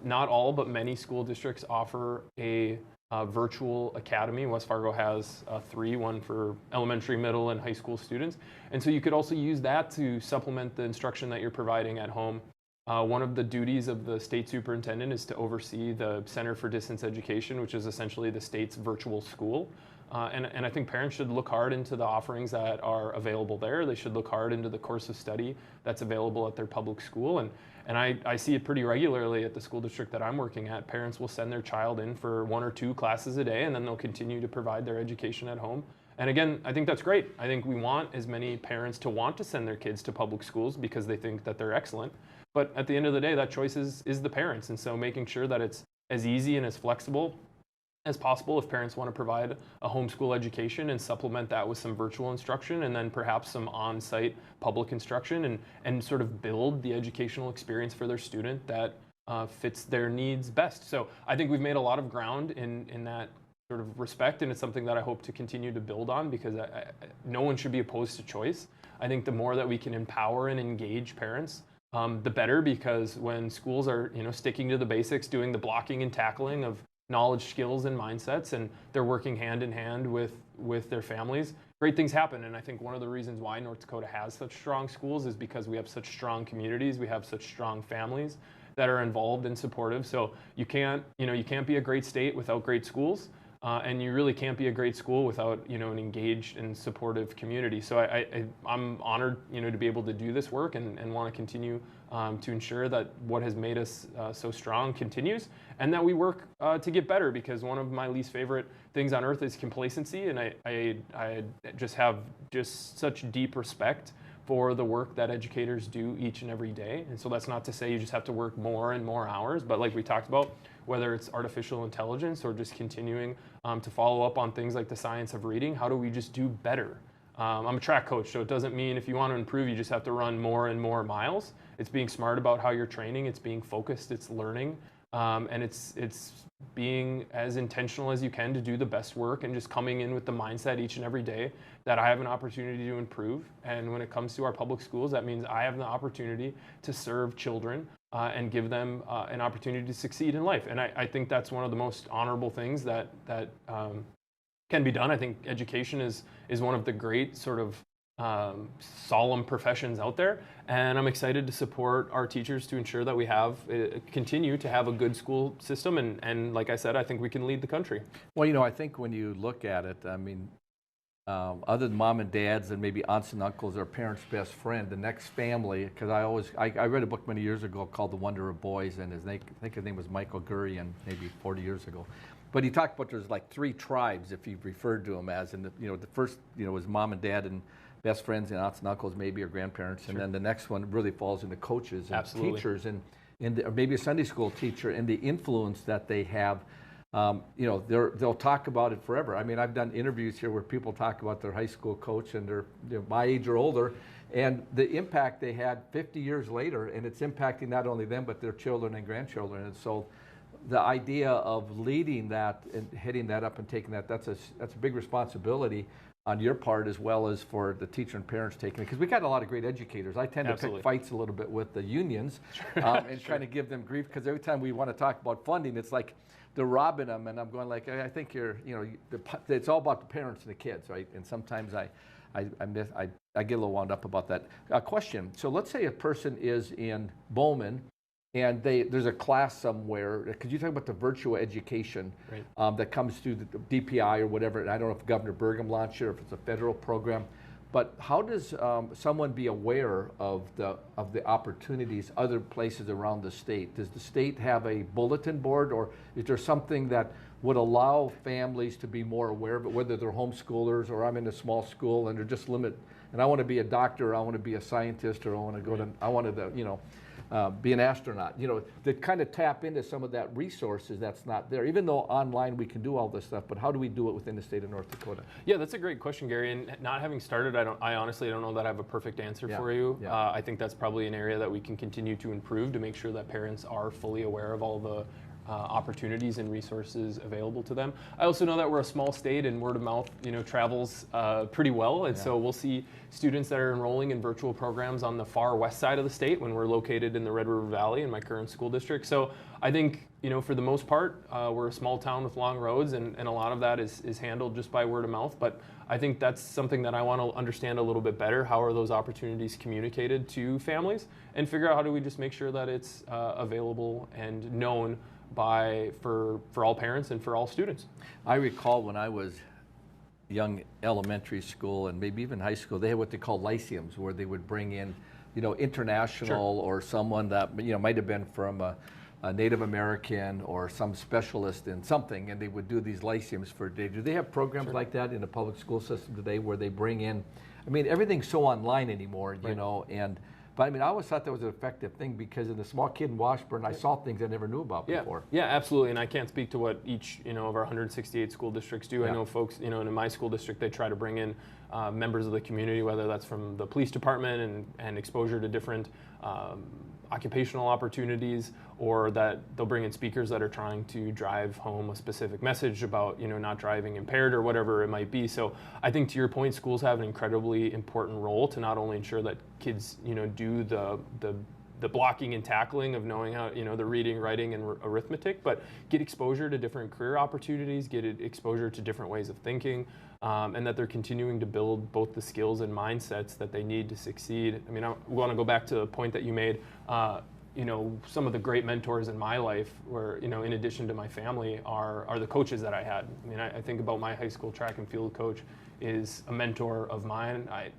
B: not all, but many school districts offer a virtual academy. West Fargo has 3, one for elementary, middle, and high school students. And so you could also use that to supplement the instruction that you're providing at home. One of the duties of the state superintendent is to oversee the Center for Distance Education, which is essentially the state's virtual school. And I think parents should look hard into the offerings that are available there. They should look hard into the course of study that's available at their public school. And I see it pretty regularly at the school district that I'm working at. Parents will send their child in for 1 or 2 classes a day, and then they'll continue to provide their education at home. And again, I think that's great. I think we want as many parents to want to send their kids to public schools because they think that they're excellent. But at the end of the day, that choice is the parents. And so making sure that it's as easy and as flexible as possible if parents want to provide a homeschool education and supplement that with some virtual instruction and then perhaps some on-site public instruction and sort of build the educational experience for their student that fits their needs best. So I think we've made a lot of ground in that sort of respect, and it's something that I hope to continue to build on because no one should be opposed to choice. I think the more that we can empower and engage parents, the better, because when schools are sticking to the basics, doing the blocking and tackling of knowledge, skills, and mindsets, and they're working hand in hand with their families, great things happen. And I think one of the reasons why North Dakota has such strong schools is because we have such strong communities, we have such strong families that are involved and supportive. So you can't be a great state without great schools. And you really can't be a great school without, an engaged and supportive community. So I'm honored, to be able to do this work and want to continue to ensure that what has made us so strong continues, and that we work to get better. Because one of my least favorite things on earth is complacency, and I just have such deep respect for the work that educators do each and every day. And so that's not to say you just have to work more and more hours, but like we talked about, whether it's artificial intelligence or just continuing to follow up on things like the science of reading, how do we just do better? I'm a track coach, so it doesn't mean if you want to improve, you just have to run more and more miles. It's being smart about how you're training, it's being focused, it's learning. and it's being as intentional as you can to do the best work and just coming in with the mindset each and every day that I have an opportunity to improve. And when it comes to our public schools, that means I have the opportunity to serve children and give them an opportunity to succeed in life. And I think that's one of the most honorable things that can be done. I think education is one of the great sort of solemn professions out there, and I'm excited to support our teachers to ensure that we have continue to have a good school system, and like I said, I think we can lead the country.
A: Well, I think when you look at it, I mean, other than mom and dads and maybe aunts and uncles or parents' best friend, the next family, because I read a book many years ago called The Wonder of Boys, and I think his name was Michael Gurian, maybe 40 years ago. But he talked about there's like 3 tribes, if he referred to them as, and the first was mom and dad and best friends and aunts and uncles, maybe, or grandparents, and then the next one really falls into coaches and teachers and or maybe a Sunday school teacher, and the influence that they have. They'll talk about it forever. I mean, I've done interviews here where people talk about their high school coach, and they're my age or older, and the impact they had 50 years later, and it's impacting not only them but their children and grandchildren. And so the idea of leading that and heading that up and taking that's a big responsibility on your part, as well as for the teacher and parents taking it, because we got a lot of great educators. I tend to pick fights a little bit with the unions and trying to give them grief, because every time we want to talk about funding, it's like they're robbing them, and I'm going like, I think it's all about the parents and the kids, right? And sometimes I get a little wound up about that. Question: so let's say a person is in Bowman, and there's a class somewhere, because you talk about the virtual education that comes through the DPI or whatever. And I don't know if Governor Burgum launched it or if it's a federal program, but how does someone be aware of the opportunities other places around the state? Does the state have a bulletin board, or is there something that would allow families to be more aware of it, whether they're homeschoolers or I'm in a small school and they're just limited, and I want to be a doctor, or I want to be a scientist, or I want to go to, be an astronaut, to kind of tap into some of that resources that's not there. Even though online we can do all this stuff, but how do we do it within the state of North Dakota?
B: Yeah, that's a great question, Gary. And not having started, I honestly don't know that I have a perfect answer for you. Yeah. I think that's probably an area that we can continue to improve to make sure that parents are fully aware of all the opportunities and resources available to them. I also know that we're a small state, and word of mouth, travels pretty well, and so we'll see students that are enrolling in virtual programs on the far west side of the state when we're located in the Red River Valley in my current school district. So I think, for the most part, we're a small town with long roads, and a lot of that is handled just by word of mouth. But I think that's something that I want to understand a little bit better. How are those opportunities communicated to and figure out how do we just make sure that it's available and known for all parents and for all students.
A: I recall when I was young, elementary school and maybe even high school, they had what they call lyceums, where they would bring in, international or someone that might have been from a Native American or some specialist in something, and they would do these lyceums for a day. Do they have programs like that in the public school system today, where they bring in? I mean, everything's so online anymore, But I always thought that was an effective thing, because as a small kid in Washburn, I saw things I never knew about before.
B: Yeah, absolutely. And I can't speak to what each of our 168 school districts do. I know folks, in my school district, they try to bring in members of the community, whether that's from the police department and exposure to different occupational opportunities, or that they'll bring in speakers that are trying to drive home a specific message about not driving impaired or whatever it might be. So I think, to your point, schools have an incredibly important role to not only ensure that kids do the blocking and tackling of knowing how the reading, writing, and arithmetic, but get exposure to different career opportunities, get exposure to different ways of thinking, and that they're continuing to build both the skills and mindsets that they need to succeed. I want to go back to the point that you made. Some of the great mentors in my life were, in addition to my family, are the coaches that I had. I think about my high school track and field coach is a mentor of mine. I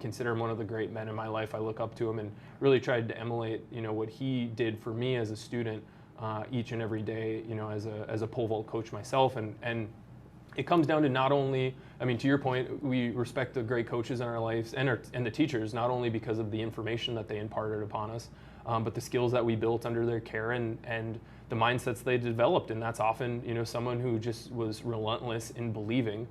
B: consider him one of the great men in my life. I look up to him and really tried to emulate, what he did for me as a student each and every day, as a pole vault coach myself. And it comes down to not only, to your point, we respect the great coaches in our lives and the teachers, not only because of the information that they imparted upon us, but the skills that we built under their care and the mindsets they developed. And that's often, someone who just was relentless in believing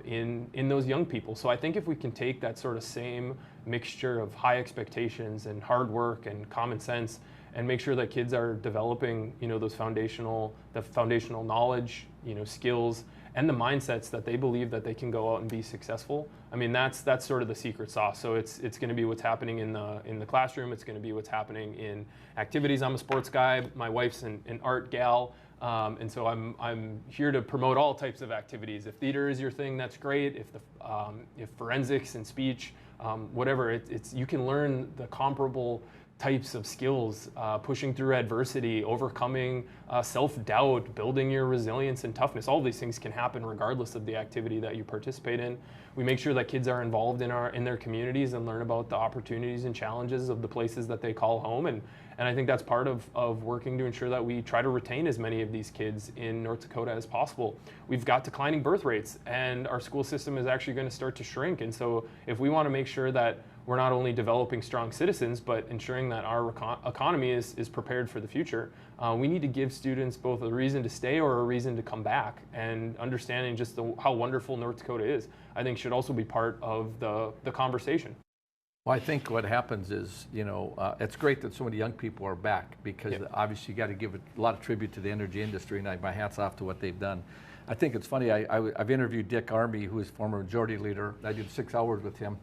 B: in those young people. So I think if we can take that sort of same mixture of high expectations and hard work and common sense and make sure that kids are developing, those foundational knowledge, skills, and the mindsets that they believe that they can go out and be successful. I mean, that's sort of the secret sauce. So it's going to be what's happening in the classroom. It's going to be what's happening in activities. I'm a sports guy. My wife's an art gal. And so I'm here to promote all types of activities. If theater is your thing, that's great. If forensics and speech, whatever, you can learn the comparable types of skills, pushing through adversity, overcoming self-doubt, building your resilience and toughness. All these things can happen regardless of the activity that you participate in. We make sure that kids are involved in their communities and learn about the opportunities and challenges of the places that they call home. And I think that's part of working to ensure that we try to retain as many of these kids in North Dakota as possible. We've got declining birth rates, and our school system is actually going to start to shrink. And so if we want to make sure that we're not only developing strong citizens, but ensuring that our economy is prepared for the future, we need to give students both a reason to stay or a reason to come back. And understanding just how wonderful North Dakota is, I think, should also be part of the conversation.
A: Well, I think what happens is, it's great that so many young people are back, because obviously you got to give a lot of tribute to the energy industry, and my hat's off to what they've done. I think it's funny, I've interviewed Dick Army, who is former majority leader. I did 6 hours with him,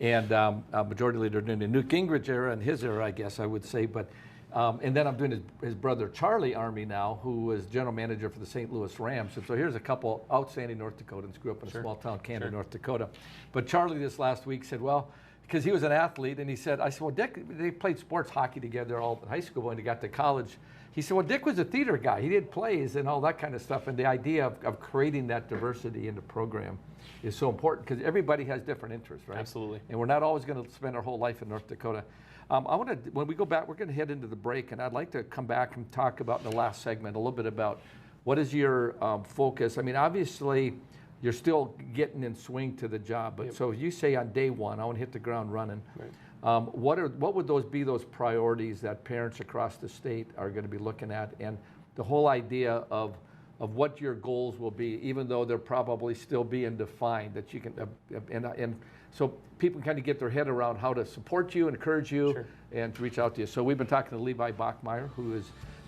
A: and majority leader during the Newt Gingrich era and his era, I guess I would say. But and then I'm doing his brother Charlie Army now, who was general manager for the St. Louis Rams. And so here's a couple outstanding North Dakotans, grew up in a small town, Canada, North Dakota. But Charlie this last week said, well, because he was an athlete, and I said, well, Dick, they played sports hockey together all in high school when he got to college. He said, well, Dick was a theater guy. He did plays and all that kind of stuff. And the idea of creating that diversity in the program is so important, because everybody has different interests, right?
B: Absolutely.
A: And we're not always going to spend our whole life in North Dakota. I want to, when we go back, we're going to head into the break, and I'd like to come back and talk about in the last segment a little bit about what is your focus. I mean, obviously, you're still getting in swing to the job, but so you say on day one, I want to hit the ground running. Right. What would those priorities that parents across the state are going to be looking at, and the whole idea of what your goals will be, even though they're probably still being defined, that you can, and so people can kind of get their head around how to support you, encourage you, and to reach out to you. So we've been talking to Levi Bachmeier, who is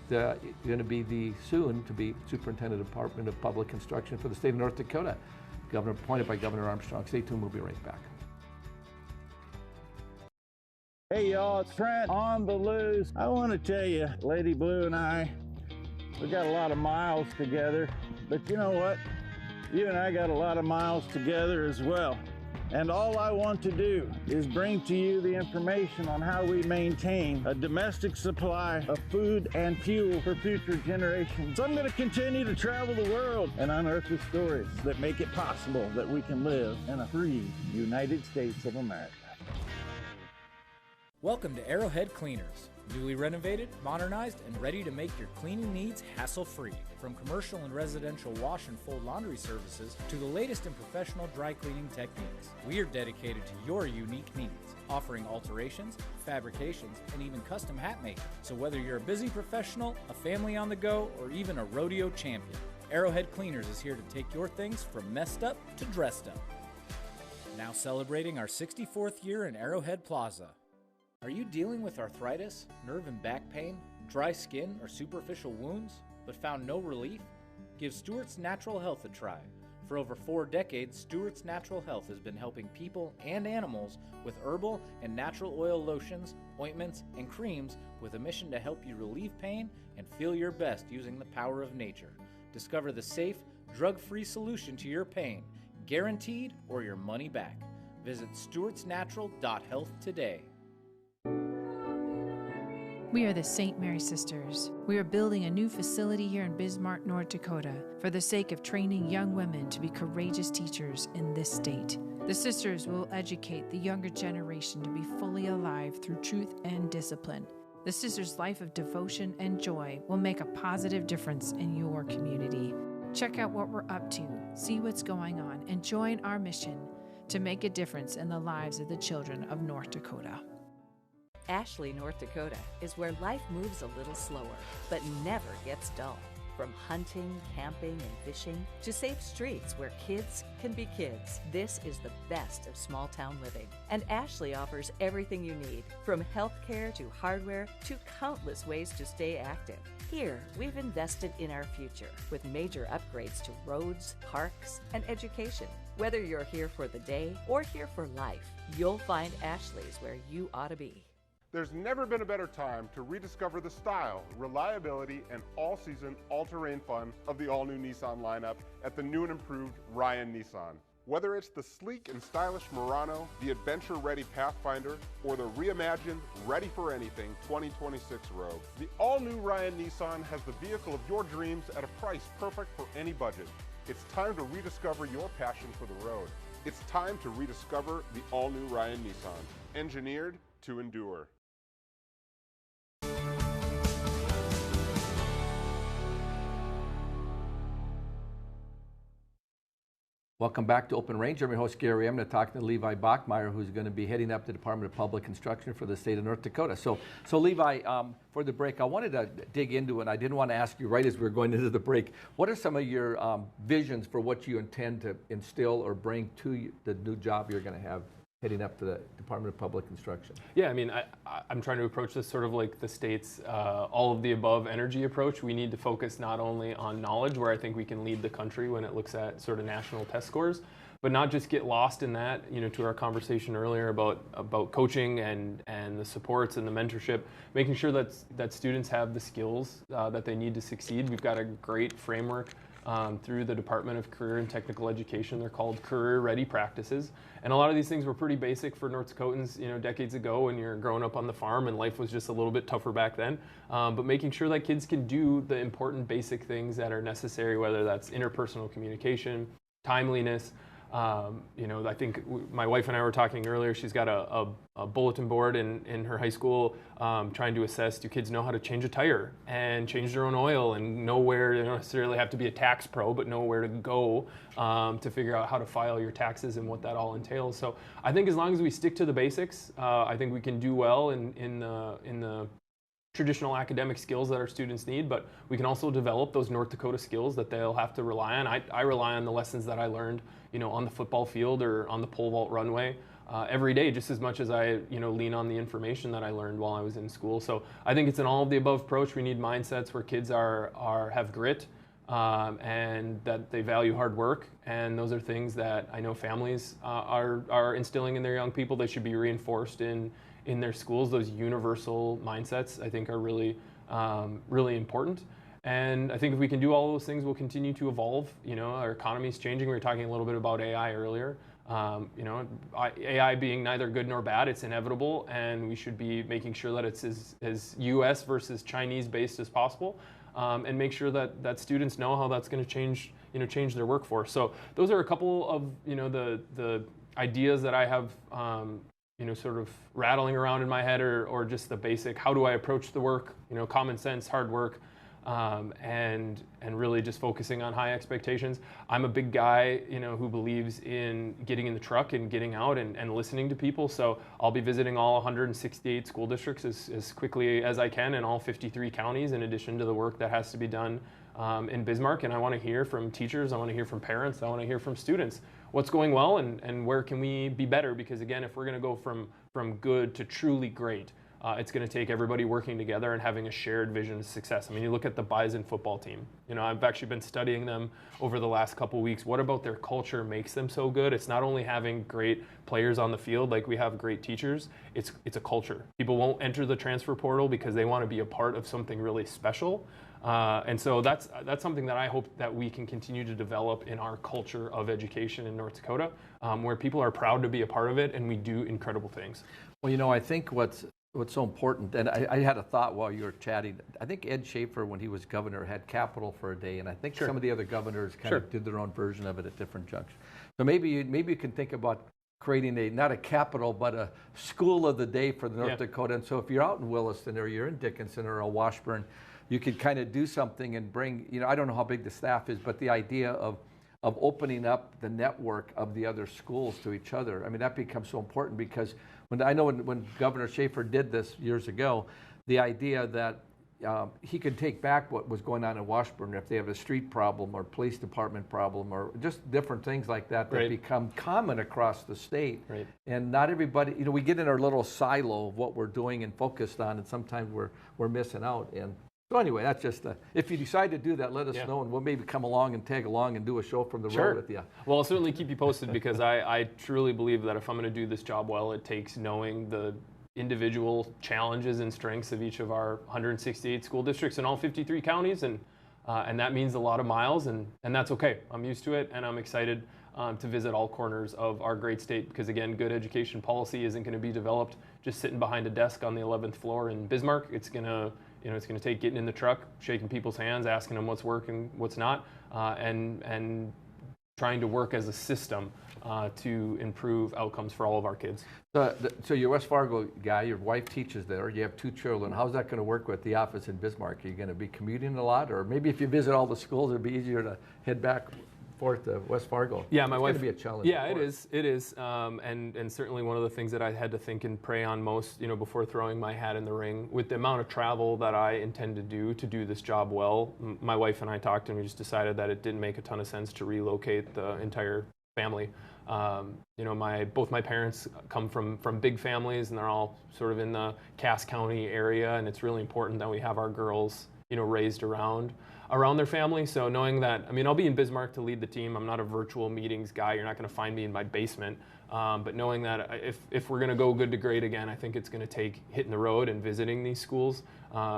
A: going to be the soon-to-be Superintendent of the Department of Public Instruction for the state of North Dakota, appointed by Governor Armstrong. Stay tuned, we'll be right back.
R: Hey y'all, it's Trent on the loose. I want to tell you, Lady Blue and I, we got a lot of miles together, but you know what? You and I got a lot of miles together as well. And all I want to do is bring to you the information on how we maintain a domestic supply of food and fuel for future generations. So I'm going to continue to travel the world and unearth the stories that make it possible that we can live in a free United States of America.
E: Welcome to Arrowhead Cleaners. Newly renovated, modernized, and ready to make your cleaning needs hassle-free. From commercial and residential wash and fold laundry services to the latest in professional dry cleaning techniques, we are dedicated to your unique needs, offering alterations, fabrications, and even custom hat making. So whether you're a busy professional, a family on the go, or even a rodeo champion, Arrowhead Cleaners is here to take your things from messed up to dressed up. Now celebrating our 64th year in Arrowhead Plaza. Are you dealing with arthritis, nerve and back pain, dry skin, or superficial wounds, but found no relief? Give Stewart's Natural Health a try. For over 4 decades, Stewart's Natural Health has been helping people and animals with herbal and natural oil lotions, ointments, and creams with a mission to help you relieve pain and feel your best using the power of nature. Discover the safe, drug-free solution to your pain, guaranteed or your money back. Visit stewartsnatural.health today.
S: We are the St. Mary Sisters. We are building a new facility here in Bismarck, North Dakota, for the sake of training young women to be courageous teachers in this state. The sisters will educate the younger generation to be fully alive through truth and discipline. The sisters' life of devotion and joy will make a positive difference in your community. Check out what we're up to, see what's going on, and join our mission to make a difference in the lives of the children of North Dakota.
T: Ashley, North Dakota is where life moves a little slower, but never gets dull. From hunting, camping, and fishing to safe streets where kids can be kids, this is the best of small town living. And Ashley offers everything you need, from healthcare to hardware to countless ways to stay active. Here, we've invested in our future with major upgrades to roads, parks, and education. Whether you're here for the day or here for life, you'll find Ashley's where you ought to be.
U: There's never been a better time to rediscover the style, reliability, and all-season, all-terrain fun of the all-new Nissan lineup at the new and improved Ryan Nissan. Whether it's the sleek and stylish Murano, the adventure-ready Pathfinder, or the reimagined, ready-for-anything 2026 Rogue, the all-new Ryan Nissan has the vehicle of your dreams at a price perfect for any budget. It's time to rediscover your passion for the road. It's time to rediscover the all-new Ryan Nissan, engineered to endure.
A: Welcome back to Open Range. I'm your host, Gary Emineth, talking to Levi Bachmeier, who's going to be heading up the Department of Public Instruction for the state of North Dakota. So Levi, for the break, I wanted to dig into it, and I didn't want to ask you right as we were going into the break, what are some of your visions for what you intend to instill or bring to the new job you're going to have heading up to the Department of Public Instruction?
B: Yeah, I mean, I'm trying to approach this sort of like the state's all of the above energy approach. We need to focus not only on knowledge, where I think we can lead the country when it looks at sort of national test scores, but not just get lost in that, you know, to our conversation earlier about coaching and the supports and the mentorship, making sure that students have the skills that they need to succeed. We've got a great framework through the Department of Career and Technical Education. They're called Career Ready Practices. And a lot of these things were pretty basic for North Dakotans, you know, decades ago when you're growing up on the farm and life was just a little bit tougher back then. But making sure that kids can do the important basic things that are necessary, whether that's interpersonal communication, timeliness. You know, I think my wife and I were talking earlier, she's got a bulletin board in her high school trying to assess, do kids know how to change a tire and change their own oil and know where, they don't necessarily have to be a tax pro, but know where to go to figure out how to file your taxes and what that all entails. So I think as long as we stick to the basics, I think we can do well in the traditional academic skills that our students need, but we can also develop those North Dakota skills that they'll have to rely on. I rely on the lessons that I learned, you know, on the football field or on the pole vault runway every day, just as much as I, you know, lean on the information that I learned while I was in school. So I think it's an all of the above approach. We need mindsets where kids have grit and that they value hard work, and those are things that I know families are instilling in their young people. They should be reinforced in their schools. Those universal mindsets, I think, are really, really important. And I think if we can do all those things, we'll continue to evolve. You know, our economy is changing. We were talking a little bit about AI earlier. You know, AI being neither good nor bad, it's inevitable, and we should be making sure that it's as U.S. versus Chinese-based as possible, and make sure that students know how that's going to change their workforce. So those are a couple of, you know, the ideas that I have, you know, sort of rattling around in my head, or just the basic, how do I approach the work, you know, common sense, hard work, and really just focusing on high expectations. I'm a big guy, you know, who believes in getting in the truck and getting out and listening to people. So I'll be visiting all 168 school districts as quickly as I can in all 53 counties, in addition to the work that has to be done in Bismarck. And I want to hear from teachers, I want to hear from parents, I want to hear from students what's going well and where can we be better. Because again, if we're going to go from good to truly great, it's going to take everybody working together and having a shared vision of success. I mean, you look at the Bison football team. You know, I've actually been studying them over the last couple of weeks. What about their culture makes them so good? It's not only having great players on the field, like we have great teachers. It's a culture. People won't enter the transfer portal because they want to be a part of something really special. And so that's something that I hope that we can continue to develop in our culture of education in North Dakota, where people are proud to be a part of it and we do incredible things.
A: Well, you know, I think what's so important, and I had a thought while you were chatting. I think Ed Schaefer, when he was governor, had capital for a day, and I think some of the other governors kind of did their own version of it at different junctures. So maybe you can think about creating not a capital, but a school of the day for North Dakota. And so if you're out in Williston or you're in Dickinson or a Washburn, you could kind of do something and bring, you know, I don't know how big the staff is, but the idea of opening up the network of the other schools to each other. I mean, that becomes so important because when Governor Schaefer did this years ago, the idea that he could take back what was going on in Washburn if they have a street problem or police department problem or just different things like that that become common across the state.
B: Right.
A: And not everybody, we get in our little silo of what we're doing and focused on, and sometimes we're missing out. And so anyway, that's just, if you decide to do that, let us know, and we'll maybe come along and tag along and do a show from the road with you.
B: Well, I'll certainly keep you posted because I truly believe that if I'm going to do this job well, it takes knowing the individual challenges and strengths of each of our 168 school districts in all 53 counties, and that means a lot of miles, and that's okay. I'm used to it, and I'm excited to visit all corners of our great state because, again, good education policy isn't going to be developed just sitting behind a desk on the 11th floor in Bismarck. It's going to take getting in the truck, shaking people's hands, asking them what's working, what's not, and trying to work as a system to improve outcomes for all of our kids.
A: So you're a West Fargo guy, your wife teaches there, you have 2 children. How's that going to work with the office in Bismarck? Are you going to be commuting a lot? Or maybe if you visit all the schools, it'd be easier to head back forth to West Fargo.
B: Yeah, my wife.
A: It's going to be a challenge.
B: Yeah, it is. And certainly one of the things that I had to think and pray on most, before throwing my hat in the ring, with the amount of travel that I intend to do this job well, my wife and I talked and we just decided that it didn't make a ton of sense to relocate the entire family. Both my parents come from big families, and they're all sort of in the Cass County area, and it's really important that we have our girls, raised around their family. So knowing that, I'll be in Bismarck to lead the team. I'm not a virtual meetings guy. You're not going to find me in my basement. But knowing that if we're going to go good to great again, I think it's going to take hitting the road and visiting these schools.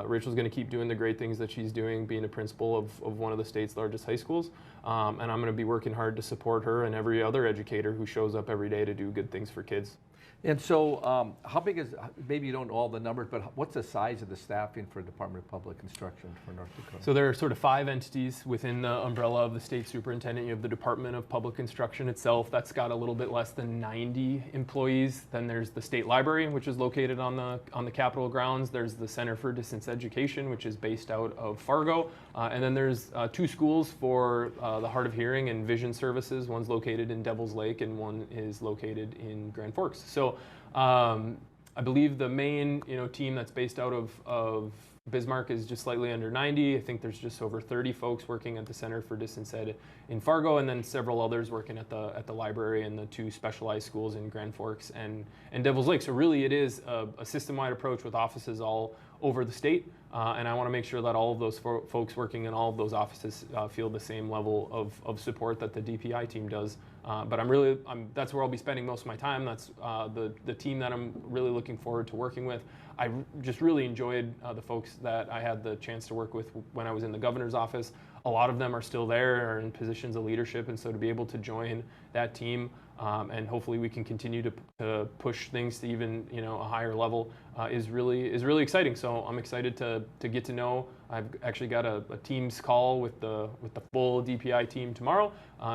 B: Rachel's going to keep doing the great things that she's doing, being a principal of one of the state's largest high schools. And I'm going to be working hard to support her and every other educator who shows up every day to do good things for kids.
A: And so how big is, maybe you don't know all the numbers, but what's the size of the staffing for Department of Public Instruction for North Dakota?
B: So there are sort of 5 entities within the umbrella of the state superintendent. You have the Department of Public Instruction itself. That's got a little bit less than 90 employees. Then there's the State Library, which is located on the Capitol grounds. There's the Center for Distance Education, which is based out of Fargo. And then there's 2 schools for the Hard of Hearing and Vision Services. One's located in Devils Lake and one is located in Grand Forks. So I believe the main team that's based out of Bismarck is just slightly under 90. I think there's just over 30 folks working at the Center for Distance Ed in Fargo, and then several others working at the library and the 2 specialized schools in Grand Forks and Devils Lake. So really it is a system-wide approach with offices all over the state, and I want to make sure that all of those folks working in all of those offices feel the same level of support that the DPI team does. But that's where I'll be spending most of my time. That's the team that I'm really looking forward to working with. I just really enjoyed the folks that I had the chance to work with when I was in the governor's office. A lot of them are still there, are in positions of leadership, and so to be able to join that team and hopefully we can continue to push things to even a higher level is really exciting. So I'm excited to get to know. I've actually got a Teams call with the full DPI team tomorrow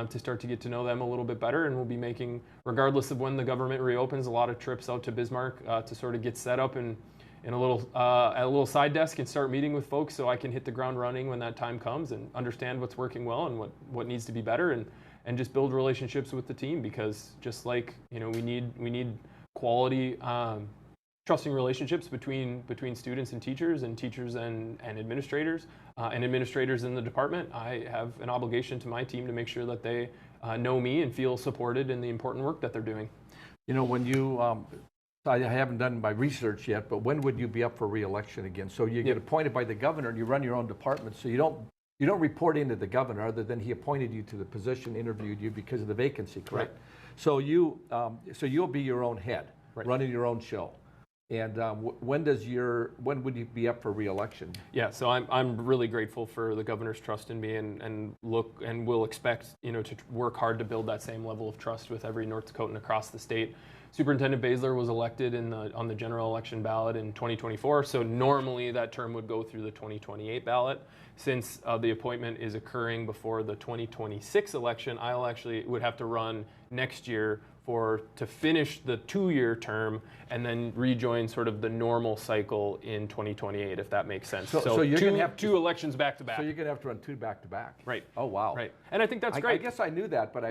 B: to start to get to know them a little bit better, and we'll be making, regardless of when the government reopens, a lot of trips out to Bismarck to sort of get set up in a little side desk and start meeting with folks so I can hit the ground running when that time comes and understand what's working well and what needs to be better and just build relationships with the team, because just like we need quality trusting relationships between students and teachers and administrators and administrators in the department. I have an obligation to my team to make sure that they know me and feel supported in the important work that they're doing.
A: When you I haven't done my research yet, but when would you be up for re-election again? So you get appointed by the governor and you run your own department, so you don't report into the governor other than he appointed you to the position, interviewed you because of the vacancy, correct?
B: Right.
A: So you'll be your own head, running your own show. And when would you be up for re-election?
B: Yeah, so I'm really grateful for the governor's trust in me, and will expect to work hard to build that same level of trust with every North Dakotan across the state. Superintendent Baszler was elected on the general election ballot in 2024, so normally that term would go through the 2028 ballot. Since the appointment is occurring before the 2026 election, would have to run next year to finish the 2-year term and then rejoin sort of the normal cycle in 2028, if that makes sense.
A: So you're going to have
B: 2 elections back to back.
A: So you're going to have to run 2 back to back.
B: Right.
A: Oh, wow.
B: Right. And I think that's great.
A: I guess I knew that, but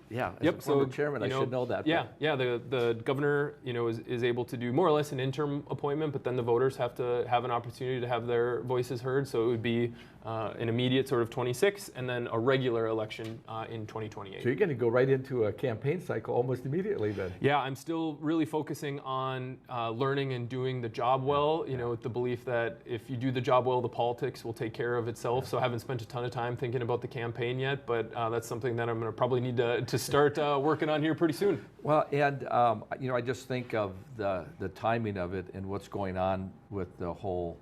A: Yeah, as
B: Yep.
A: a former chairman, I should know that.
B: Yeah, yeah. The governor, is able to do more or less an interim appointment, but then the voters have to have an opportunity to have their voices heard. So it would be an immediate sort of 26, and then a regular election in 2028.
A: So you're going to go right into a campaign cycle almost immediately then.
B: Yeah, I'm still really focusing on learning and doing the job well, with the belief that if you do the job well, the politics will take care of itself. So I haven't spent a ton of time thinking about the campaign yet, but that's something that I'm going to probably need to start working on here pretty soon.
A: Well, and I just think of the timing of it and what's going on with the whole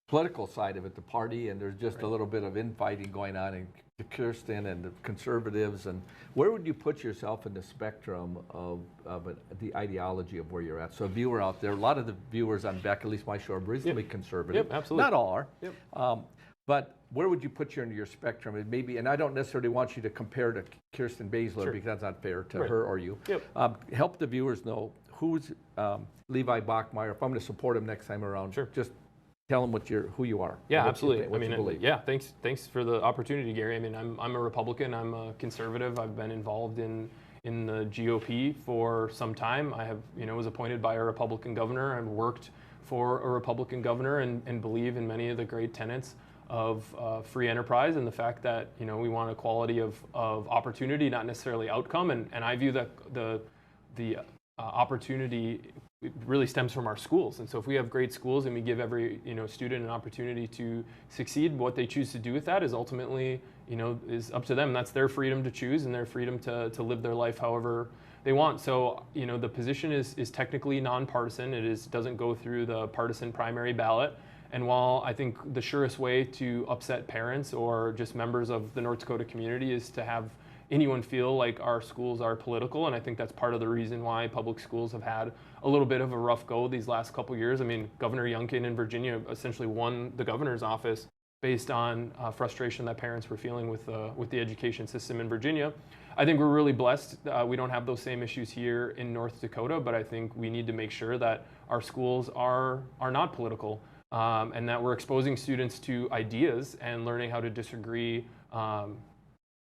A: political side of it, the party, and there's just a little bit of infighting going on in Kirsten and the conservatives. And where would you put yourself in the spectrum of the ideology of where you're at? So a viewer out there, a lot of the viewers on Beck, at least my show, are reasonably conservative.
B: Yep, absolutely.
A: Not all are.
B: Yep.
A: But where would you put you into your spectrum? And maybe, and I don't necessarily want you to compare to Kirsten Baszler because that's not fair to her or you.
B: Yep.
A: Help the viewers know who's Levi Bachmeier. If I'm going to support him next time around, just tell them who you are.
B: Yeah, absolutely. Yeah, thanks for the opportunity, Gary. I mean, I'm a Republican. I'm a conservative. I've been involved in the GOP for some time. I have, was appointed by a Republican governor and worked for a Republican governor and believe in many of the great tenets of free enterprise and the fact that, we want equality of opportunity, not necessarily outcome. And I view that the opportunity really stems from our schools. And so if we have great schools and we give every student an opportunity to succeed, what they choose to do with that is ultimately is up to them. That's their freedom to choose and their freedom to live their life however they want. So the position is technically nonpartisan. It doesn't go through the partisan primary ballot. And while I think the surest way to upset parents or just members of the North Dakota community is to have anyone feel like our schools are political, and I think that's part of the reason why public schools have had a little bit of a rough go these last couple years. I mean, Governor Youngkin in Virginia essentially won the governor's office based on frustration that parents were feeling with the education system in Virginia. I think we're really blessed. We don't have those same issues here in North Dakota, but I think we need to make sure that our schools are not political. And that we're exposing students to ideas and learning how to disagree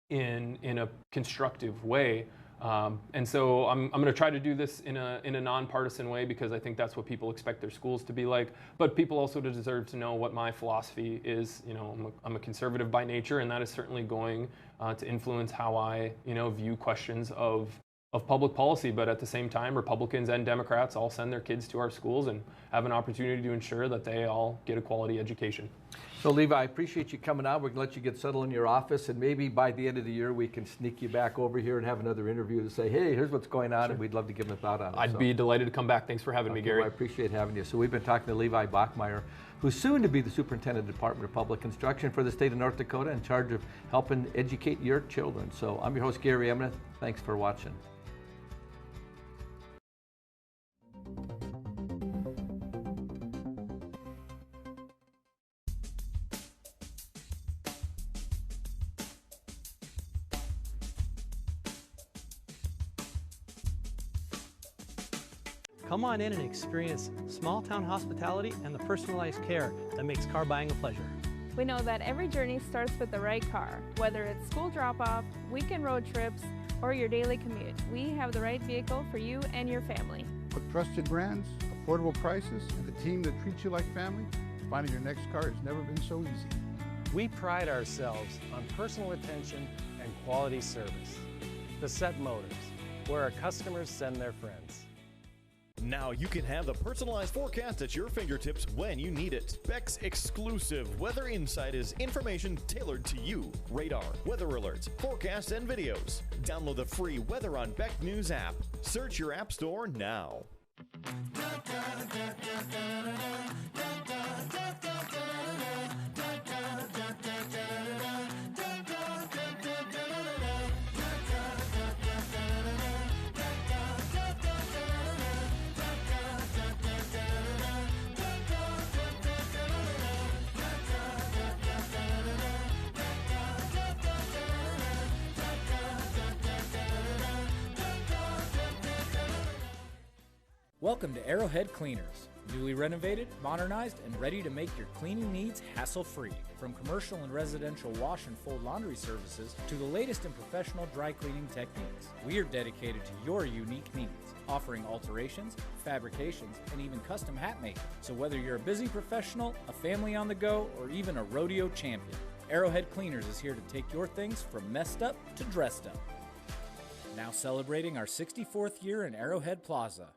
B: in a constructive way. And so I'm going to try to do this in a nonpartisan way because I think that's what people expect their schools to be like. But people also deserve to know what my philosophy is. I'm a conservative by nature, and that is certainly going to influence how I view questions of public policy. But at the same time, Republicans and Democrats all send their kids to our schools and have an opportunity to ensure that they all get a quality education.
A: So Levi, I appreciate you coming out. We're going to let you get settled in your office, and maybe by the end of the year we can sneak you back over here and have another interview to say, hey, here's what's going on, and we'd love to give them a thought on it.
B: I'd be delighted to come back. Thanks for having me, Gary.
A: Well, I appreciate having you. So we've been talking to Levi Bachmeier, who's soon to be the Superintendent of the Department of Public Instruction for the state of North Dakota, in charge of helping educate your children. So I'm your host, Gary Emineth. Thanks for watching.
I: Come on in and experience small town hospitality and the personalized care that makes car buying a pleasure.
J: We know that every journey starts with the right car. Whether it's school drop-off, weekend road trips, or your daily commute, we have the right vehicle for you and your family.
K: With trusted brands, affordable prices, and a team that treats you like family, finding your next car has never been so easy.
L: We pride ourselves on personal attention and quality service. The Set Motors, where our customers send their friends.
C: Now you can have the personalized forecast at your fingertips when you need it. Beck's exclusive Weather Insight is information tailored to you. Radar, weather alerts, forecasts, and videos. Download the free Weather on Beck News app. Search your app store now.
E: Welcome to Arrowhead Cleaners. Newly renovated, modernized, and ready to make your cleaning needs hassle-free. From commercial and residential wash and fold laundry services to the latest in professional dry cleaning techniques, we are dedicated to your unique needs, offering alterations, fabrications, and even custom hat making. So whether you're a busy professional, a family on the go, or even a rodeo champion, Arrowhead Cleaners is here to take your things from messed up to dressed up. Now celebrating our 64th year in Arrowhead Plaza.